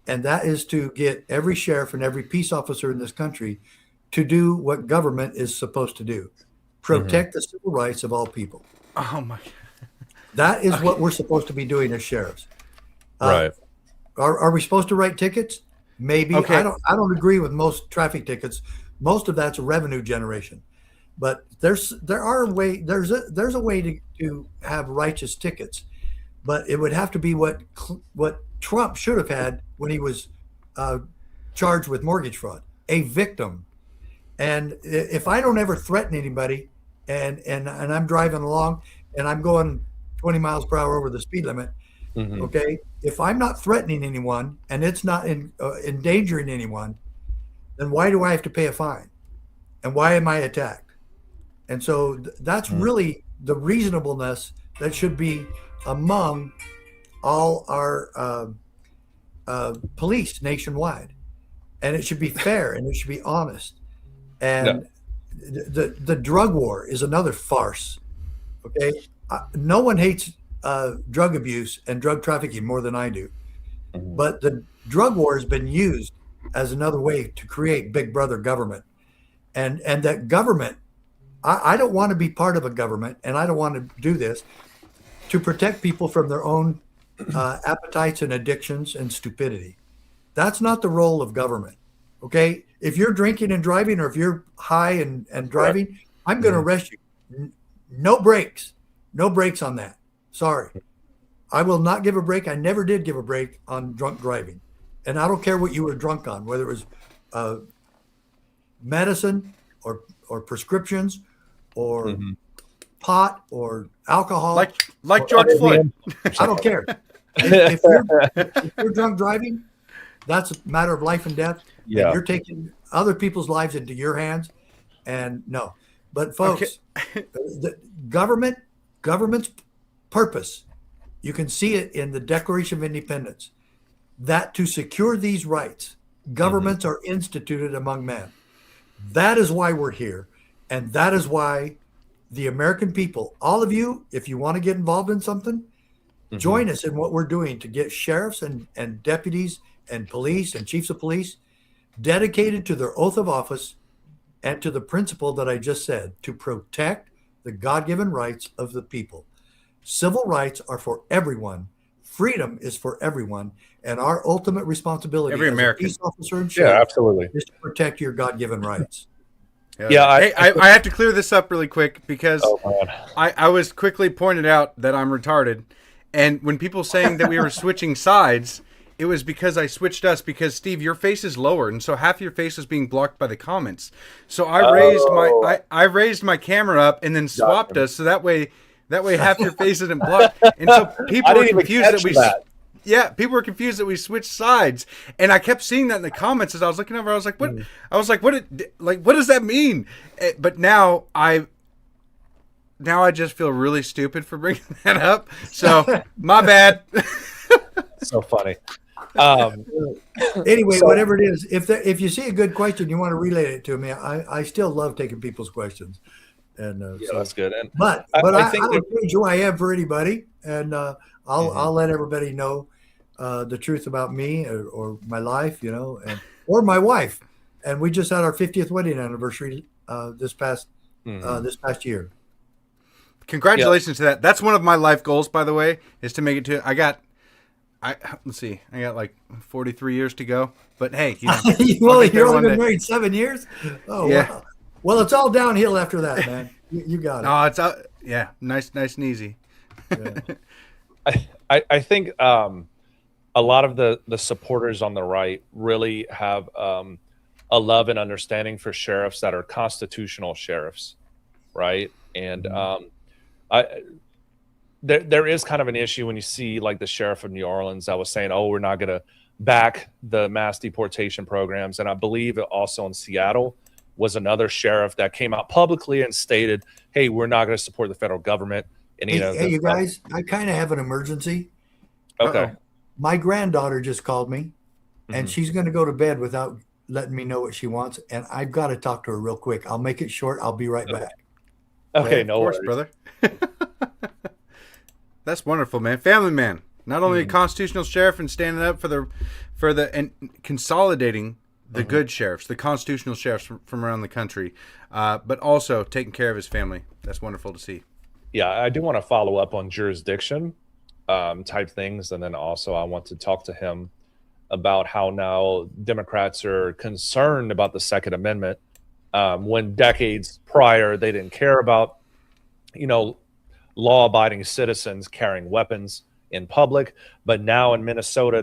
and that is to get every sheriff and every peace officer in this country to do what government is supposed to do: protect the civil rights of all people. Oh my! That is what we're supposed to be doing as sheriffs. Right? Are we supposed to write tickets? Maybe. Okay. I don't agree with most traffic tickets. Most of that's a revenue generation, but there's a way to have righteous tickets, but it would have to be what Trump should have had when he was charged with mortgage fraud, a victim. And if I don't ever threaten anybody, and I'm driving along and I'm going 20 miles per hour over the speed limit, okay, if I'm not threatening anyone and it's not endangering anyone, then why do I have to pay a fine? And why am I attacked? And so that's really the reasonableness that should be among all our police nationwide. And it should be fair and it should be honest. And the drug war is another farce. Okay. No one hates drug abuse and drug trafficking more than I do. But the drug war has been used as another way to create big brother government. And that government, I don't want to be part of a government, and I don't want to do this to protect people from their own appetites and addictions and stupidity. That's not the role of government. Okay. If you're drinking and driving, or if you're high and driving, I'm going to arrest you. No breaks. No breaks on that. Sorry. I will not give a break. I never did give a break on drunk driving. And I don't care what you were drunk on, whether it was medicine or prescriptions or pot or alcohol. Like George Floyd. I don't care. If you're drunk driving, that's a matter of life and death. Yeah. And you're taking other people's lives into your hands. And no. But folks, the government's purpose, you can see it in the Declaration of Independence, that to secure these rights, governments are instituted among men. That is why we're here. And that is why the American people, all of you, if you want to get involved in something, join us in what we're doing to get sheriffs and deputies and police and chiefs of police dedicated to their oath of office and to the principle that I just said, to protect the God-given rights of the people. Civil rights are for everyone. Freedom is for everyone. And our ultimate responsibility Every as American. a peace officer and sheriff absolutely. is to protect your God-given rights. Yeah, Hey, I have to clear this up really quick because man. I was quickly pointed out that I'm retarded. And when people saying that we were switching sides, it was because I switched us because, Steve, your face is lower, and so half your face is being blocked by the comments. So I raised my camera up and then swapped us, so that way half your face isn't blocked. And so people were confused people were confused that we switched sides, and I kept seeing that in the comments as I was looking over. I was like, "What?" I was like, "What does that mean?" But now I just feel really stupid for bringing that up. So my bad. So funny. Anyway, whatever it is, if you see a good question, you want to relay it to me. I still love taking people's questions, and so that's good. And but I think I'll change who I am for anybody, and I'll let everybody know the truth about me or my life, or my wife. And we just had our 50th wedding anniversary this past year. Congratulations to that. That's one of my life goals, by the way, is to make it to. Let's see. I got like 43 years to go. But hey, you're only been married 7 years. Oh yeah. Wow. Well, it's all downhill after that, man. You got it. Oh, it's nice and easy. Yeah. I think a lot of the supporters on the right really have a love and understanding for sheriffs that are constitutional sheriffs, right? And there is kind of an issue when you see like the sheriff of New Orleans that was saying, "Oh, we're not going to back the mass deportation programs," and I believe also in Seattle was another sheriff that came out publicly and stated, "Hey, we're not going to support the federal government." And hey, you guys, I kind of have an emergency. Okay. My granddaughter just called me, and she's going to go to bed without letting me know what she wants, and I've got to talk to her real quick. I'll make it short. I'll be right back. Okay, no of course, worries. brother. That's wonderful, man. Family man. Not only a constitutional sheriff and standing up for the and consolidating the good sheriffs, the constitutional sheriffs from around the country, but also taking care of his family. That's wonderful to see. Yeah, I do want to follow up on jurisdiction type things, and then also I want to talk to him about how now Democrats are concerned about the Second Amendment when decades prior they didn't care about, law-abiding citizens carrying weapons in public, but now in Minnesota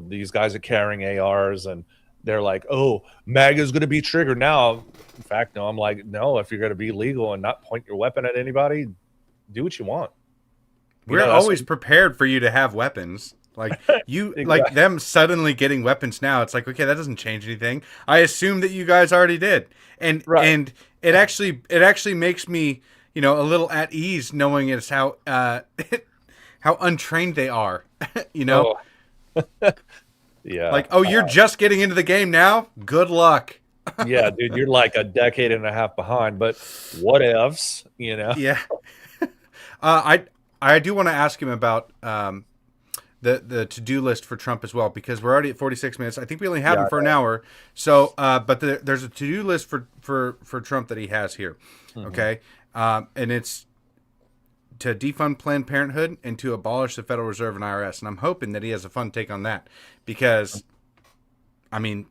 these guys are carrying ARs, and they're like, "Oh, MAGA is going to be triggered now." In fact, no, I'm like, no, if you're going to be legal and not point your weapon at anybody, do what you want. We're always prepared for you to have weapons. Like like them suddenly getting weapons now. It's like, okay, that doesn't change anything. I assume that you guys already did, and it actually makes me, a little at ease knowing it's how how untrained they are. Oh. Yeah. Like, oh, you're just getting into the game now. Good luck. Yeah, dude, you're like a decade and a half behind, but what ifs, Yeah. I do want to ask him about the to-do list for Trump as well, because we're already at 46 minutes. I think we only have him for an hour. So, but there's a to-do list for Trump that he has here. Mm-hmm. Okay. And it's to defund Planned Parenthood and to abolish the Federal Reserve and IRS. And I'm hoping that he has a fun take on that, because, I mean,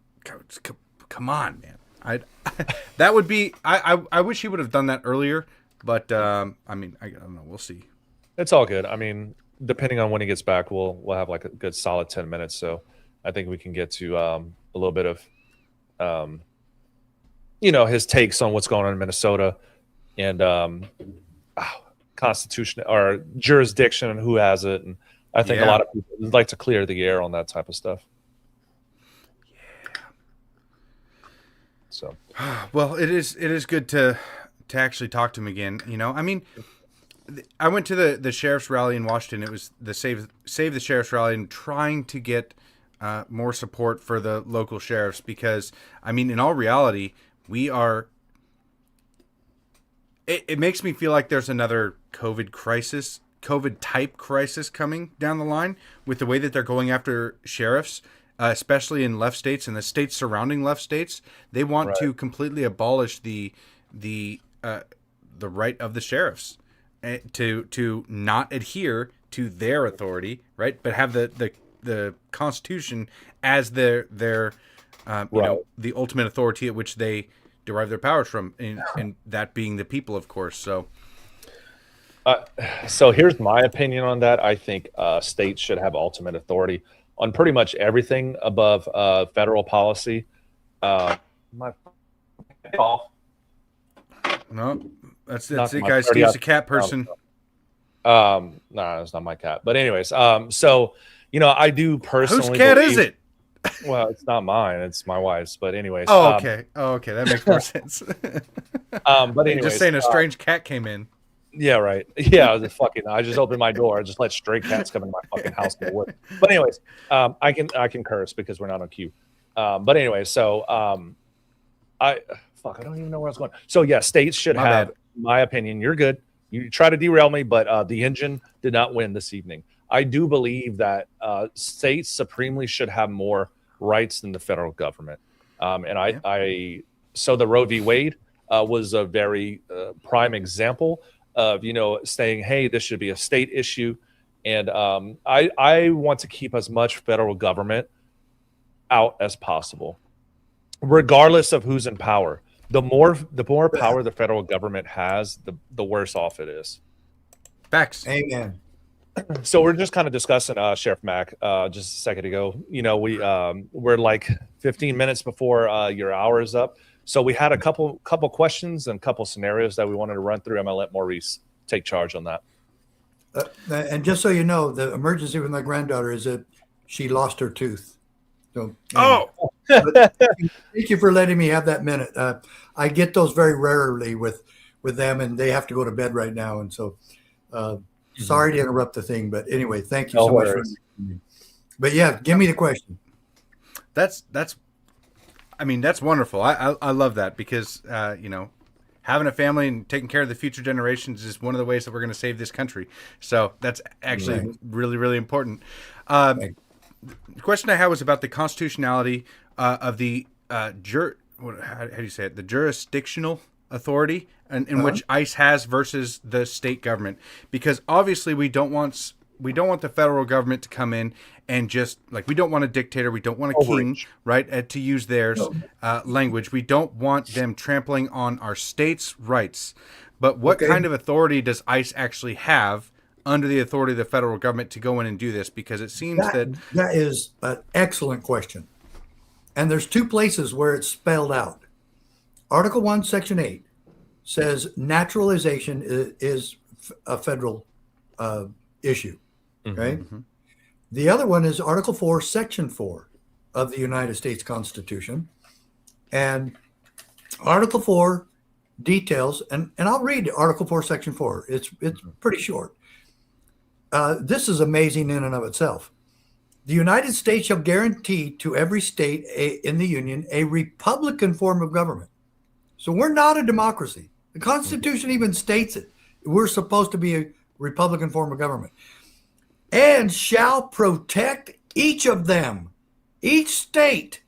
come on, man. That would be. I wish he would have done that earlier, but I mean, I don't know. We'll see. It's all good. I mean, depending on when he gets back, we'll have like a good solid 10 minutes. So I think we can get to a little bit of, his takes on what's going on in Minnesota and constitution or jurisdiction and who has it. And I think a lot of people would like to clear the air on that type of stuff. So, well, it is good to actually talk to him again. I mean, I went to the sheriff's rally in Washington. It was the Save the Sheriff's rally, and trying to get more support for the local sheriffs, because, I mean, in all reality, we are. It makes me feel like there's another COVID type crisis coming down the line with the way that they're going after sheriffs. Especially in left states and the states surrounding left states. They want to completely abolish the right of the sheriffs to not adhere to their authority, right? But have the Constitution as their the ultimate authority at which they derive their powers from, and that being the people, of course. So here's my opinion on that. I think states should have ultimate authority on pretty much everything above federal policy. No, that's it, guys. Steve's a cat person. No, it's not my cat. But anyways, so I do personally. Whose cat is it? Well, it's not mine. It's my wife's. But anyways. Oh, okay. That makes more sense. But anyways, just saying, a strange cat came in. Yeah, right. Yeah, I just opened my door. I just let stray cats come in my fucking house. But anyways, I can curse because we're not on cue. But anyway, so I don't even know where I was going. So yeah, states should have, my opinion. You're good. You try to derail me, but the engine did not win this evening. I do believe that states supremely should have more rights than the federal government. So the Roe v. Wade was a very prime example of saying, hey, this should be a state issue, and I want to keep as much federal government out as possible, regardless of who's in power. The more power the federal government has, the worse off it is. Facts. Amen. So we're just kind of discussing Sheriff Mack just a second ago. We're like 15 minutes before your hour is up. So we had a couple questions and a couple scenarios that we wanted to run through. I'm going to let Maurice take charge on that. And just so you know, the emergency with my granddaughter is that she lost her tooth. So, thank you for letting me have that minute. I get those very rarely with them, and they have to go to bed right now. And so sorry to interrupt the thing. But anyway, thank you so much. But yeah, give me the question. That's wonderful. I love that, because, having a family and taking care of the future generations is one of the ways that we're going to save this country. So that's actually really, really important. The question I had was about the constitutionality of the how do you say it? The jurisdictional authority in which ICE has versus the state government, because obviously we don't want the federal government to come in and just, like, we don't want a dictator, we don't want a king, right? To use their language, we don't want them trampling on our states' rights. But what kind of authority does ICE actually have under the authority of the federal government to go in and do this? Because it seems that is an excellent question. And there's two places where it's spelled out. Article 1, Section 8 says naturalization is a federal issue. Okay. Mm-hmm. The other one is Article 4, Section 4 of the United States Constitution. And Article 4 details, and I'll read Article 4, Section 4. It's pretty short. This is amazing in and of itself. The United States shall guarantee to every state in the Union a republican form of government. So we're not a democracy. The Constitution even states it. We're supposed to be a republican form of government. And shall protect each of them, each state,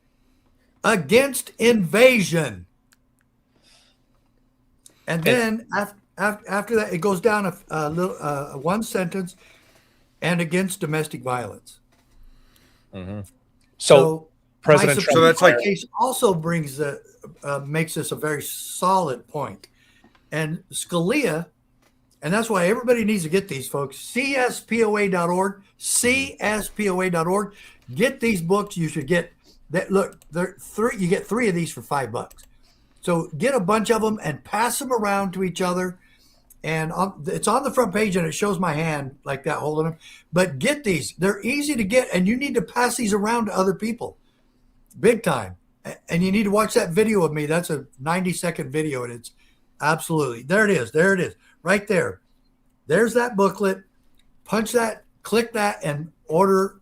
against invasion. And then after that, it goes down a little one sentence, and against domestic violence. Mm-hmm. So President Trump, so that's like case also brings makes this a very solid point. And Scalia, and that's why everybody needs to get these, folks. CSPOA.org, CSPOA.org. Get these books. You should get that. Look, you get 3 of these for $5. So get a bunch of them and pass them around to each other. And it's on the front page, and it shows my hand like that holding them. But get these. They're easy to get, and you need to pass these around to other people. Big time. And you need to watch that video of me. That's a 90-second video, and it's absolutely. There it is. There it is. Right there. There's that booklet. Punch that, click that, and order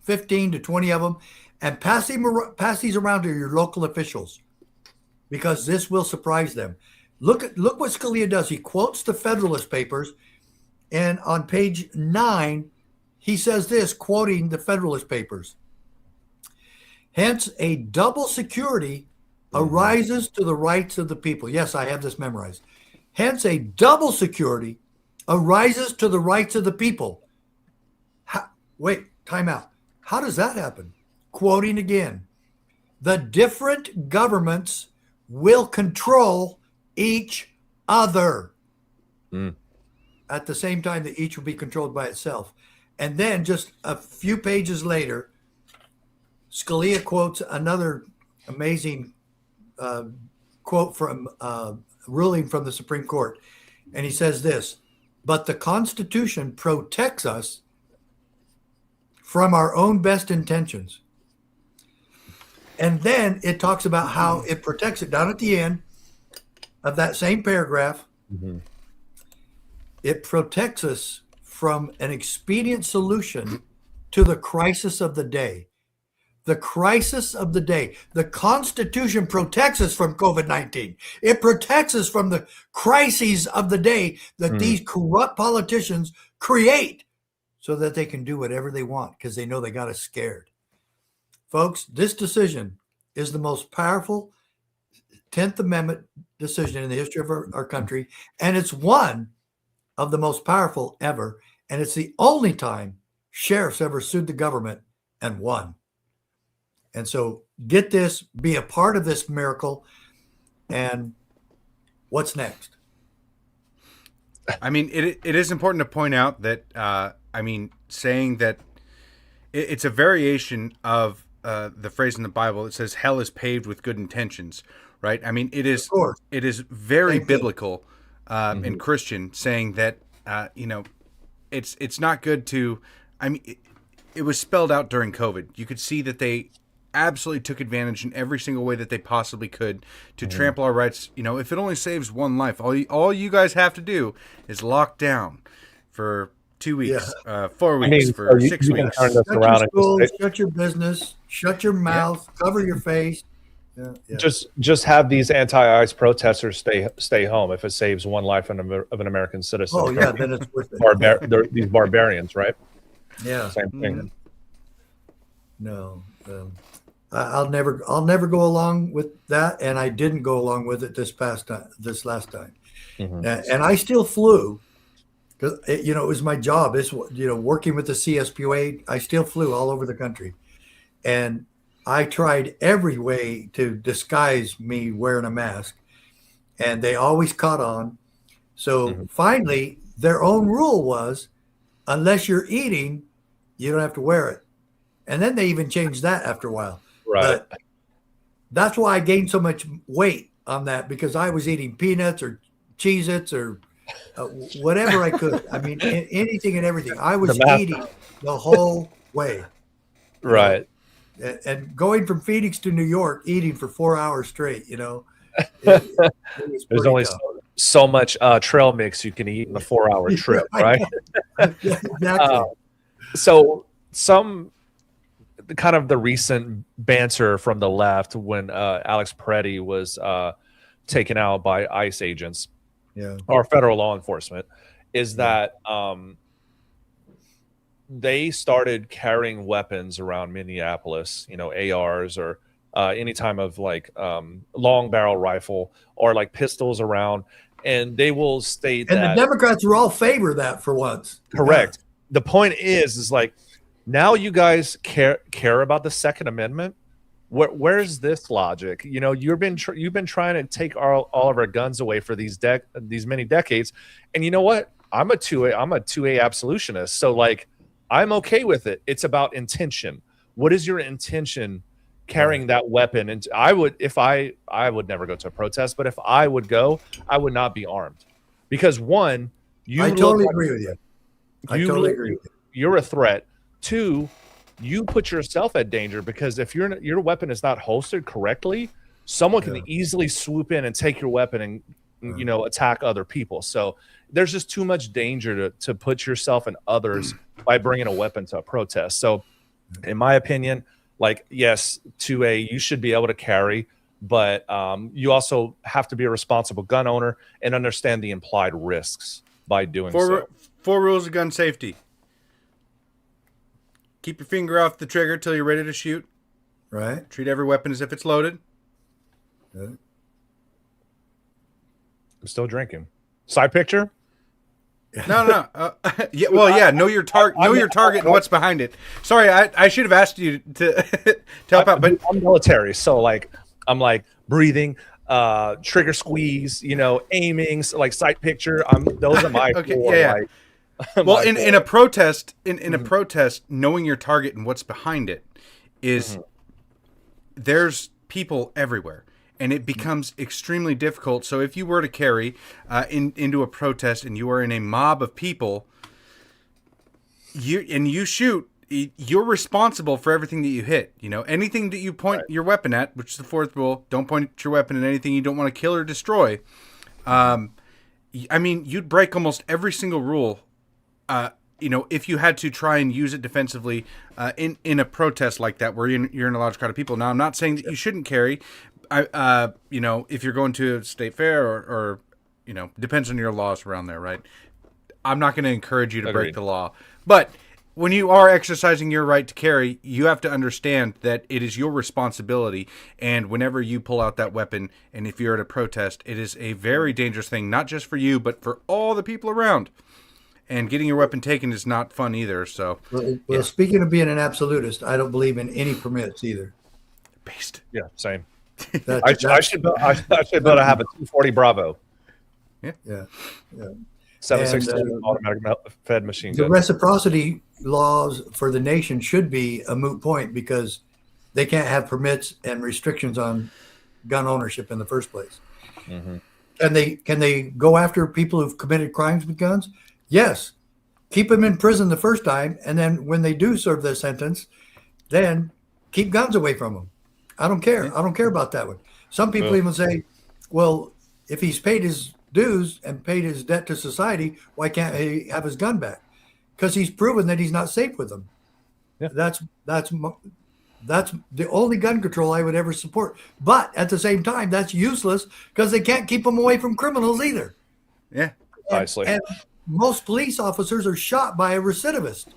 15 to 20 of them. And pass these around to your local officials, because this will surprise them. Look what Scalia does. He quotes the Federalist Papers, and on page 9, he says this, quoting the Federalist Papers. Hence, a double security arises to the rights of the people. Yes, I have this memorized. Hence, a double security arises to the rights of the people. Wait, time out. How does that happen? Quoting again. The different governments will control each other at the same time that each will be controlled by itself. And then just a few pages later, Scalia quotes another amazing quote from ruling from the Supreme Court. And he says this, but the Constitution protects us from our own best intentions. And then it talks about how it protects it down at the end of that same paragraph. Mm-hmm. It protects us from an expedient solution to the crisis of the day. The crisis of the day. The Constitution protects us from COVID-19. It protects us from the crises of the day that these corrupt politicians create so that they can do whatever they want because they know they got us scared. Folks, this decision is the most powerful 10th Amendment decision in the history of our country, and it's one of the most powerful ever, and it's the only time sheriffs ever sued the government and won. And so get this, be a part of this miracle, and what's next? I mean, it is important to point out that, saying that it's a variation of the phrase in the Bible. It says hell is paved with good intentions, right? I mean, it is very biblical and Christian, saying that, it's not good to, it was spelled out during COVID. You could see that they absolutely took advantage in every single way that they possibly could to trample our rights. If it only saves one life, all you guys have to do is lock down for 2 weeks, 4 weeks, for 6 weeks. Shut your school, shut your business, shut your mouth, cover your face. Just have these anti-ICE protesters stay home if it saves one life of an American citizen. Oh yeah, then it's worth it. They're these barbarians, right? Yeah, same thing. No, I'll never go along with that, and I didn't go along with it this last time, and I still flew because it was my job. It's working with the CSPOA. I still flew all over the country, and I tried every way to disguise me wearing a mask, and they always caught on. So finally, their own rule was, unless you're eating, you don't have to wear it. And then they even changed that after a while. Right. But that's why I gained so much weight on that, because I was eating peanuts or Cheez-Its or whatever I could. I mean, anything and everything. I was The math. eating the whole way. Right. And going from Phoenix to New York, eating for 4 hours straight, it was There's pretty only tough. so much trail mix you can eat in a 4-hour trip, right? Exactly. So some kind of the recent banter from the left when Alex Peretti was taken out by ICE agents or federal law enforcement is that they started carrying weapons around Minneapolis, ARs or any time of like long barrel rifle or like pistols around. And they will state And that the Democrats were all favor that for once. correct. The point is like now you guys care about the Second Amendment. Where's this logic? You've been trying to take all of our guns away for these many decades, and you know what? I'm a 2A absolutionist, so like I'm okay with it. It's about intention. What is your intention carrying that weapon? And I would never go to a protest, but if I would go, I would not be armed, because one, I totally agree with you. You're a threat. Two, you put yourself at danger, because if your weapon is not holstered correctly, someone can easily swoop in and take your weapon and attack other people. So there's just too much danger to put yourself and others by bringing a weapon to a protest. So in my opinion, like, yes, 2A, you should be able to carry, but you also have to be a responsible gun owner and understand the implied risks by doing so. 4 rules of gun safety. Keep your finger off the trigger till you're ready to shoot. Right. Treat every weapon as if it's loaded. I'm still drinking. Side picture? No. Know your target. Know your target and what's behind it. Sorry, I should have asked you to help out, but I'm military, so like I'm like breathing, trigger squeeze, aiming, like sight picture. Those are my okay, four, yeah. like, well, in a protest, in a protest, knowing your target and what's behind it is there's people everywhere. And it becomes extremely difficult. So if you were to carry into a protest and you are in a mob of people, you shoot, you're responsible for everything that you hit. Anything that you point your weapon at, which is the 4th rule, don't point your weapon at anything you don't want to kill or destroy. You'd break almost every single rule. If you had to try and use it defensively in a protest like that, where you're in a large crowd of people. Now, I'm not saying that you shouldn't carry. If you're going to a state fair or depends on your laws around there, right? I'm not going to encourage you to break the law. But when you are exercising your right to carry, you have to understand that it is your responsibility. And whenever you pull out that weapon, and if you're at a protest, it is a very dangerous thing, not just for you, but for all the people around. And getting your weapon taken is not fun either. So, well, speaking of being an absolutist, I don't believe in any permits either. Based. Yeah, same. I should be able to have a 240 Bravo. Yeah. 7.62 automatic fed machine gun. The reciprocity laws for the nation should be a moot point, because they can't have permits and restrictions on gun ownership in the first place. Mm-hmm. Can they go after people who've committed crimes with guns? Yes. Keep them in prison the first time, and then when they do serve their sentence, then keep guns away from them. I don't care. I don't care about that one. Some people even say, well, if he's paid his dues and paid his debt to society, why can't he have his gun back? Because he's proven that he's not safe with them. Yeah. That's the only gun control I would ever support. But at the same time, that's useless, because they can't keep them away from criminals either. Yeah. And most police officers are shot by a recidivist,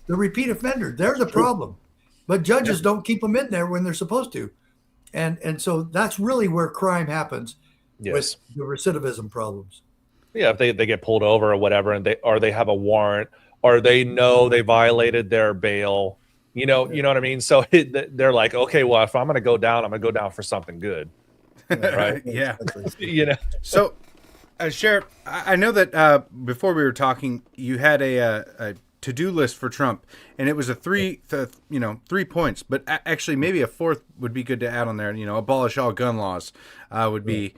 the repeat offender. They're the problem. But judges don't keep them in there when they're supposed to. And so that's really where crime happens with the recidivism problems. Yeah, if they get pulled over or whatever, and they have a warrant, or they know they violated their bail, you know what I mean? So they're like, okay, well, if I'm going to go down, I'm going to go down for something good. Right? Yeah. So, Sheriff, I know that before we were talking, you had a to-do list for Trump, and it was 3 points, but actually maybe a 4th would be good to add on there. Abolish all gun laws would be,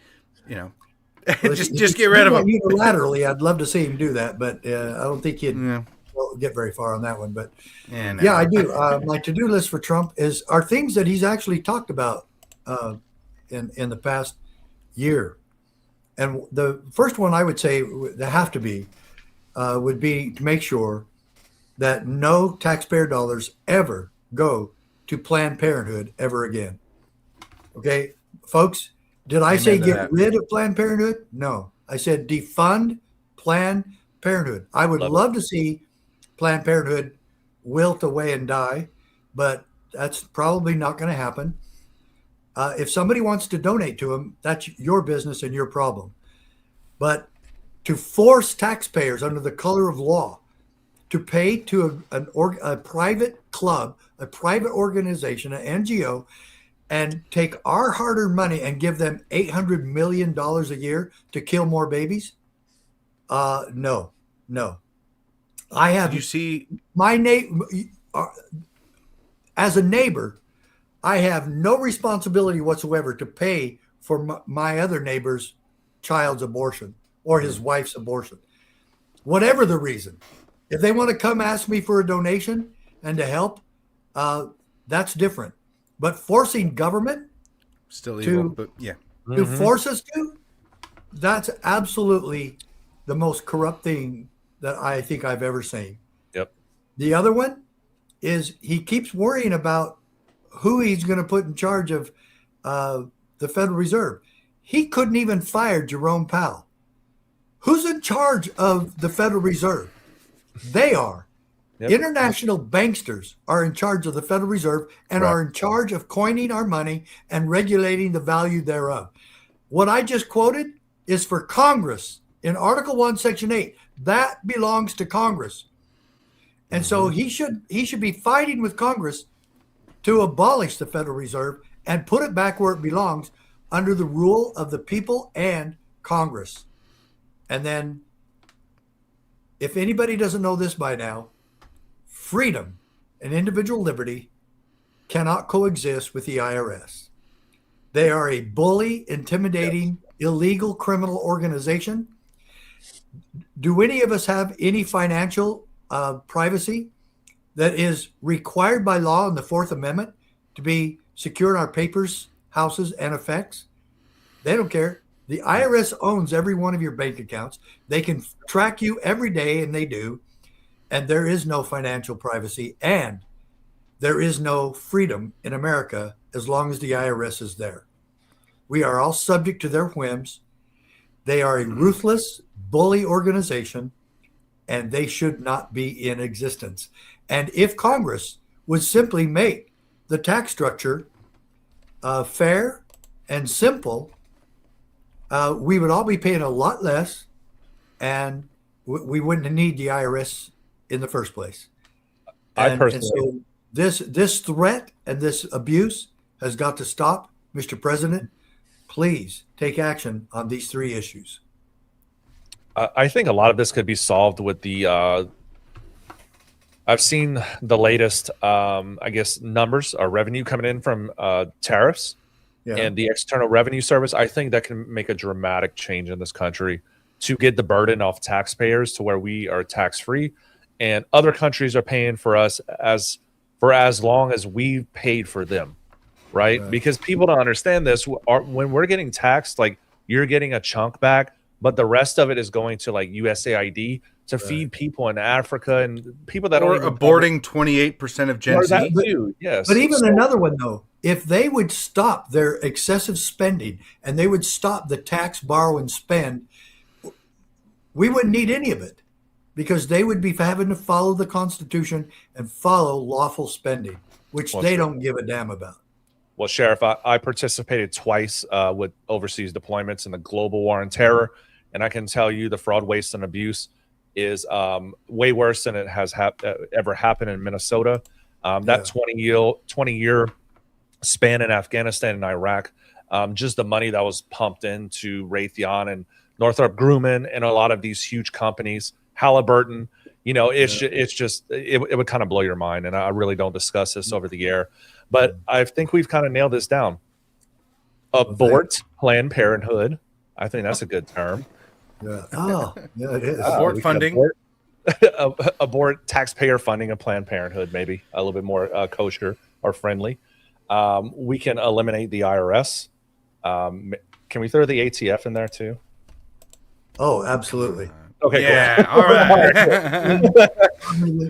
Well, just get rid of him. Unilaterally, I'd love to see him do that, but I don't think he'd Yeah. get very far on that one. But No. yeah, I do. My to-do list for Trump are things that he's actually talked about in the past year. And the first one I would say there have to be would be to make sure that no taxpayer dollars ever go to Planned Parenthood ever again. Okay, folks, did I say get rid of Planned Parenthood? No, I said defund Planned Parenthood. I would love to see Planned Parenthood wilt away and die, but that's probably not going to happen. If somebody wants to donate to them, that's your business and your problem. But to force taxpayers under the color of law to pay to a private club, a private organization, an NGO, and take our hard-earned money and give them $800 million a year to kill more babies? No. I have. You see, my neighbor, as a neighbor, I have no responsibility whatsoever to pay for my other neighbor's child's abortion or his wife's abortion, whatever the reason. If they want to come ask me for a donation and to help, that's different. But forcing government still evil, but yeah, to force us to, that's absolutely the most corrupt thing that I think I've ever seen. Yep. The other one is he keeps worrying about who he's going to put in charge of the Federal Reserve. He couldn't even fire Jerome Powell. Who's in charge of the Federal Reserve? They are. Yep. International banksters are in charge of the Federal Reserve and are in charge of coining our money and regulating the value thereof. What I just quoted is for Congress in Article 1, Section 8. That belongs to Congress. And so he should be fighting with Congress to abolish the Federal Reserve and put it back where it belongs under the rule of the people and Congress. And then, if anybody doesn't know this by now, freedom and individual liberty cannot coexist with the IRS. They are a bully, intimidating, illegal criminal organization. Do any of us have any financial privacy that is required by law in the Fourth Amendment to be secure in our papers, houses, and effects? They don't care. The IRS owns every one of your bank accounts. They can track you every day, and they do. And there is no financial privacy, and there is no freedom in America as long as the IRS is there. We are all subject to their whims. They are a ruthless, bully organization, and they should not be in existence. And if Congress would simply make the tax structure fair and simple, we would all be paying a lot less, and we wouldn't need the IRS in the first place. And so this threat and this abuse has got to stop. Mr. President, please take action on these three issues. I think a lot of this could be solved with the I've seen the latest numbers or revenue coming in from tariffs and the External Revenue Service. I think that can make a dramatic change in this country to get the burden off taxpayers to where we are tax free, and other countries are paying for us as long as we've paid for them, right? Because people don't understand this. When we're getting taxed, like, you're getting a chunk back, but the rest of it is going to like USAID to feed people in Africa and people that are aborting 28% of Gen Z. Yes. But even another one, though, if they would stop their excessive spending and they would stop the tax, borrow, and spend, we wouldn't need any of it, because they would be having to follow the Constitution and follow lawful spending, which they don't give a damn about. Well, Sheriff, I participated twice with overseas deployments in the global war on terror, and I can tell you the fraud, waste, and abuse is way worse than it has ever happened in Minnesota. That 20-year span in Afghanistan and Iraq, just the money that was pumped into Raytheon and Northrop Grumman and a lot of these huge companies, Halliburton, it would kind of blow your mind. And I really don't discuss this over the air, but I think we've kind of nailed this down. Abort Planned Parenthood. I think that's a good term. Yeah. Oh, yeah, it is. Abort We can funding. abort taxpayer funding of Planned Parenthood, maybe a little bit more kosher or friendly. We can eliminate the IRS. Can we throw the ATF in there too? Oh, absolutely. Okay, Yeah. All right.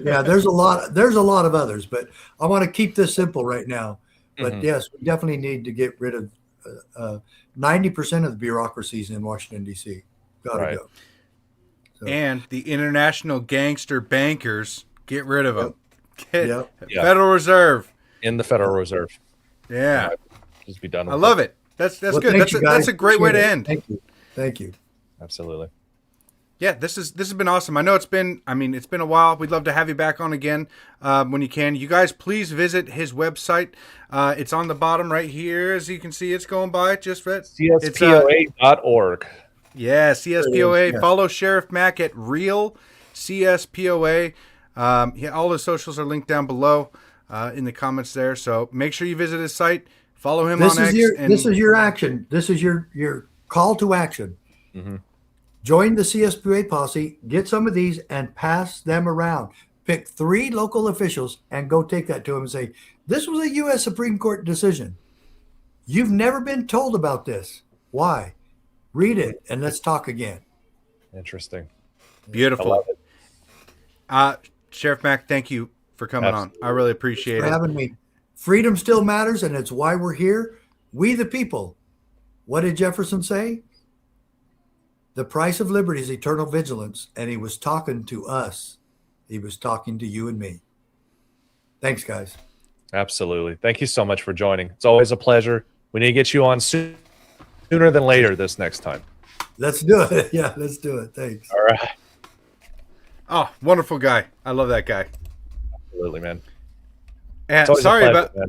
Yeah, there's a lot of others, but I want to keep this simple right now. But Mhm. yes, we definitely need to get rid of 90% of the bureaucracies in Washington, D.C. Got to Right. go. So, And the international gangster bankers, get rid of them. Yep. Yeah. Federal Reserve. In the Federal Reserve. Yeah. Just be done I with love it. That's well, good. thank you, That's guys. a great way to Appreciate it. end. Thank you. Thank you. Absolutely. Yeah, this has been awesome. I know it's been a while. We'd love to have you back on again when you can. You guys, please visit his website. It's on the bottom right here, as you can see. It's going by just right. CSPOA.org. Yeah, CSPOA. Yeah. Follow Sheriff Mack at Real CSPOA. Yeah, all the socials are linked down below in the comments there. So make sure you visit his site. Follow him This on is X. your and this is your action. This is your call to action. Mm-hmm. Join the CSPA posse, get some of these and pass them around. Pick 3 local officials and go take that to them and say, this was a U.S. Supreme Court decision. You've never been told about this. Why? Read it and let's talk again. Interesting. I Beautiful. love it. Sheriff Mack, thank you for coming on. I really appreciate For it. having me. Freedom still matters, and it's why we're here. We the people. What did Jefferson say? The price of liberty is eternal vigilance, and he was talking to us. He was talking to you and me. Thanks, guys. Absolutely. Thank you so much for joining. It's always a pleasure. We need to get you on sooner than later this next time. Let's do it. Yeah, let's do it. Thanks. All right. Oh, wonderful guy. I love that guy. Absolutely, man. And It's always a pleasure, man.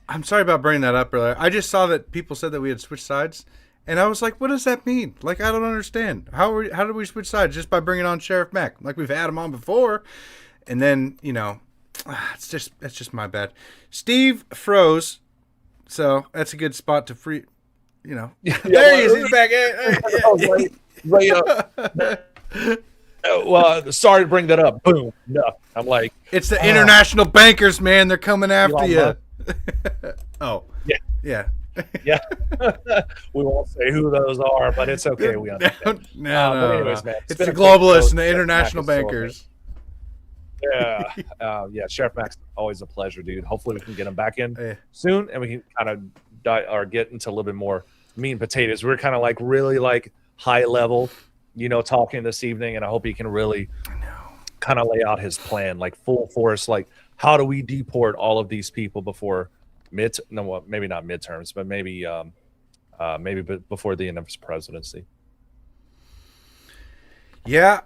I'm sorry about bringing that up earlier. I just saw that people said that we had switched sides, and I was like, "What does that mean?" Like, I don't understand. How did we switch sides just by bringing on Sheriff Mack? Like we've had him on before, and then it's just my bad. Steve froze, so that's a good spot to free. There he is. He's back. Right up. Well, sorry to bring that up. Boom. No, I'm like, It's the international bankers, man. They're coming after you. Elon Oh, yeah. Yeah. We won't say who those are, but it's okay. We understand. No, But anyways, man, it's been the a great globalists show. and the Sheriff international Mack is so bankers. Yeah. Sheriff Mack's always a pleasure, dude. Hopefully we can get him back in Yeah. soon, and we can kind of get into a little bit more meat and potatoes. We're kind of like really like high level, talking this evening, and I hope he can really kind of lay out his plan, like full force, like how do we deport all of these people before maybe not midterms, but maybe before the end of his presidency. Yeah,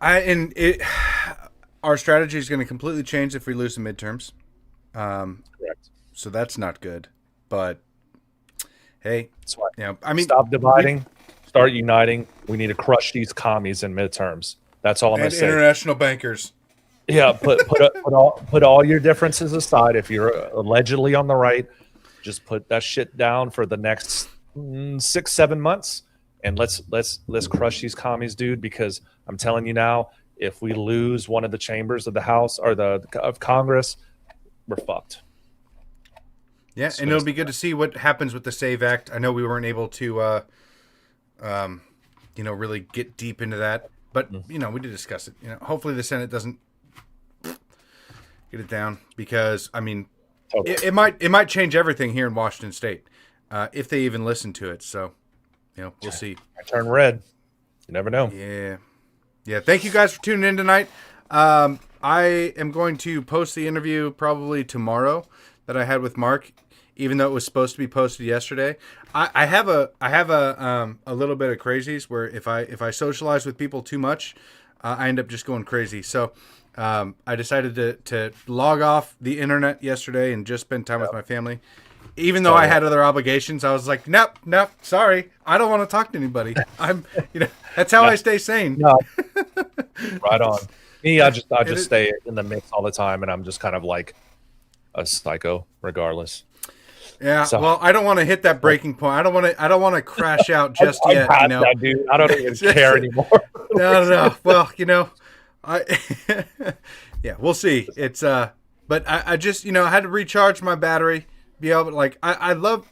our strategy is going to completely change if we lose the midterms. Correct. So that's not good. But hey, That's why. stop Stop dividing, start uniting. We need to crush these commies in midterms. That's all I'm going and to say. international bankers. Yeah, put all your differences aside. If you're allegedly on the right, just put that shit down for the next 6-7 months, and let's crush these commies, dude. Because I'm telling you now, if we lose one of the chambers of the House or of Congress, we're fucked. Yeah, and it'll be good to see what happens with the SAVE Act. I know we weren't able to, really get deep into that, but we did discuss it. Hopefully the Senate doesn't get it down because Totally. it might change everything here in Washington State if they even listen to it. So, we'll see. I turn red. You never know. Yeah. Thank you guys for tuning in tonight. I am going to post the interview probably tomorrow that I had with Mark, even though it was supposed to be posted yesterday. I have a little bit of crazies where if I socialize with people too much, I end up just going crazy. So I decided to log off the internet yesterday and just spend time with my family. Even though I had other obligations, I was like, nope, sorry. I don't want to talk to anybody. That's how I stay sane. No. Right on. Me, I just stay in the mix all the time, and I'm just kind of like a psycho regardless. Yeah. So- well, I don't want to hit that breaking point. I don't want to crash out just I'm yet. past You know. that, dude. I don't even care anymore. No. Well, I yeah, we'll see. It's but I just I had to recharge my battery. Be able to, I love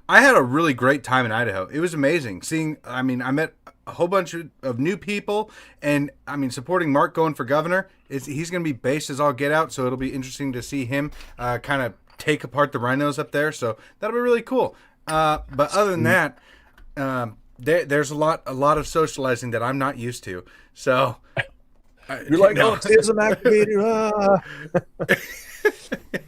I had a really great time in Idaho. It was amazing seeing. I mean, I met a whole bunch of new people, and I mean, supporting Mark going for governor. He's going to be based as all get out, so it'll be interesting to see him kind of take apart the rhinos up there. So that'll be really cool. But other than that, there's a lot of socializing that I'm not used to. So You're like, oh, autism activated.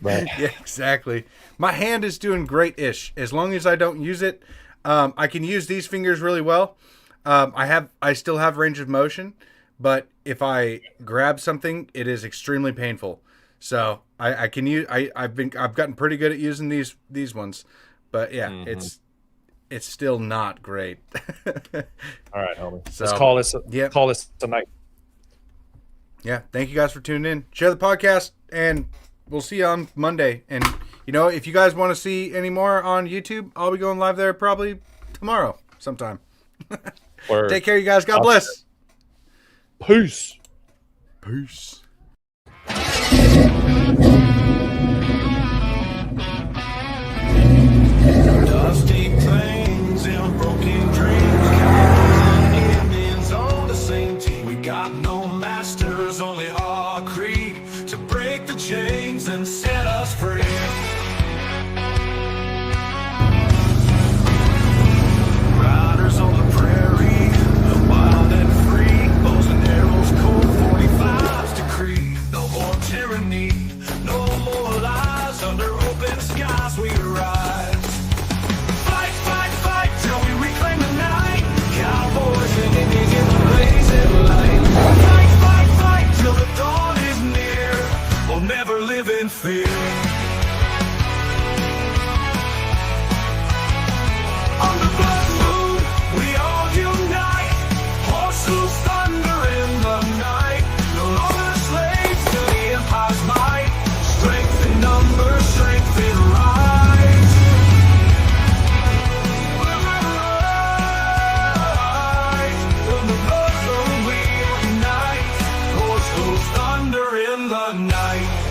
Right. Yeah, exactly. My hand is doing great-ish as long as I don't use it. I can use these fingers really well. I still have range of motion, but if I grab something, it is extremely painful. So I can use. I've gotten pretty good at using these ones, but yeah, it's still not great. All right, homie. So, Let's call this. yeah. Call this tonight. Yeah, thank you guys for tuning in. Share the podcast, and we'll see you on Monday. And if you guys want to see any more on YouTube, I'll be going live there probably tomorrow sometime. Take care, you guys. God bless. Peace. Peace. Dusty plains and broken dreams. Cowboys and Indians on the same team. We got no masters, only our creed to break the chains and set us free. Riders on the prairie, wild and free. Bows and arrows, Colt 45's decree. No more tyranny, no more lies. Under open skies we rise. Fight, fight, fight till we reclaim the night. Cowboys and Indians in the blazing light. Fight, fight, fight till the dawn is near. We'll never live in fear. On the blood moon, we all unite. Horse whose thunder in the night. No longer slaves to the empire's might. Strength in numbers, strength in rise. On the blood moon, we unite. Horse whose thunder in the night.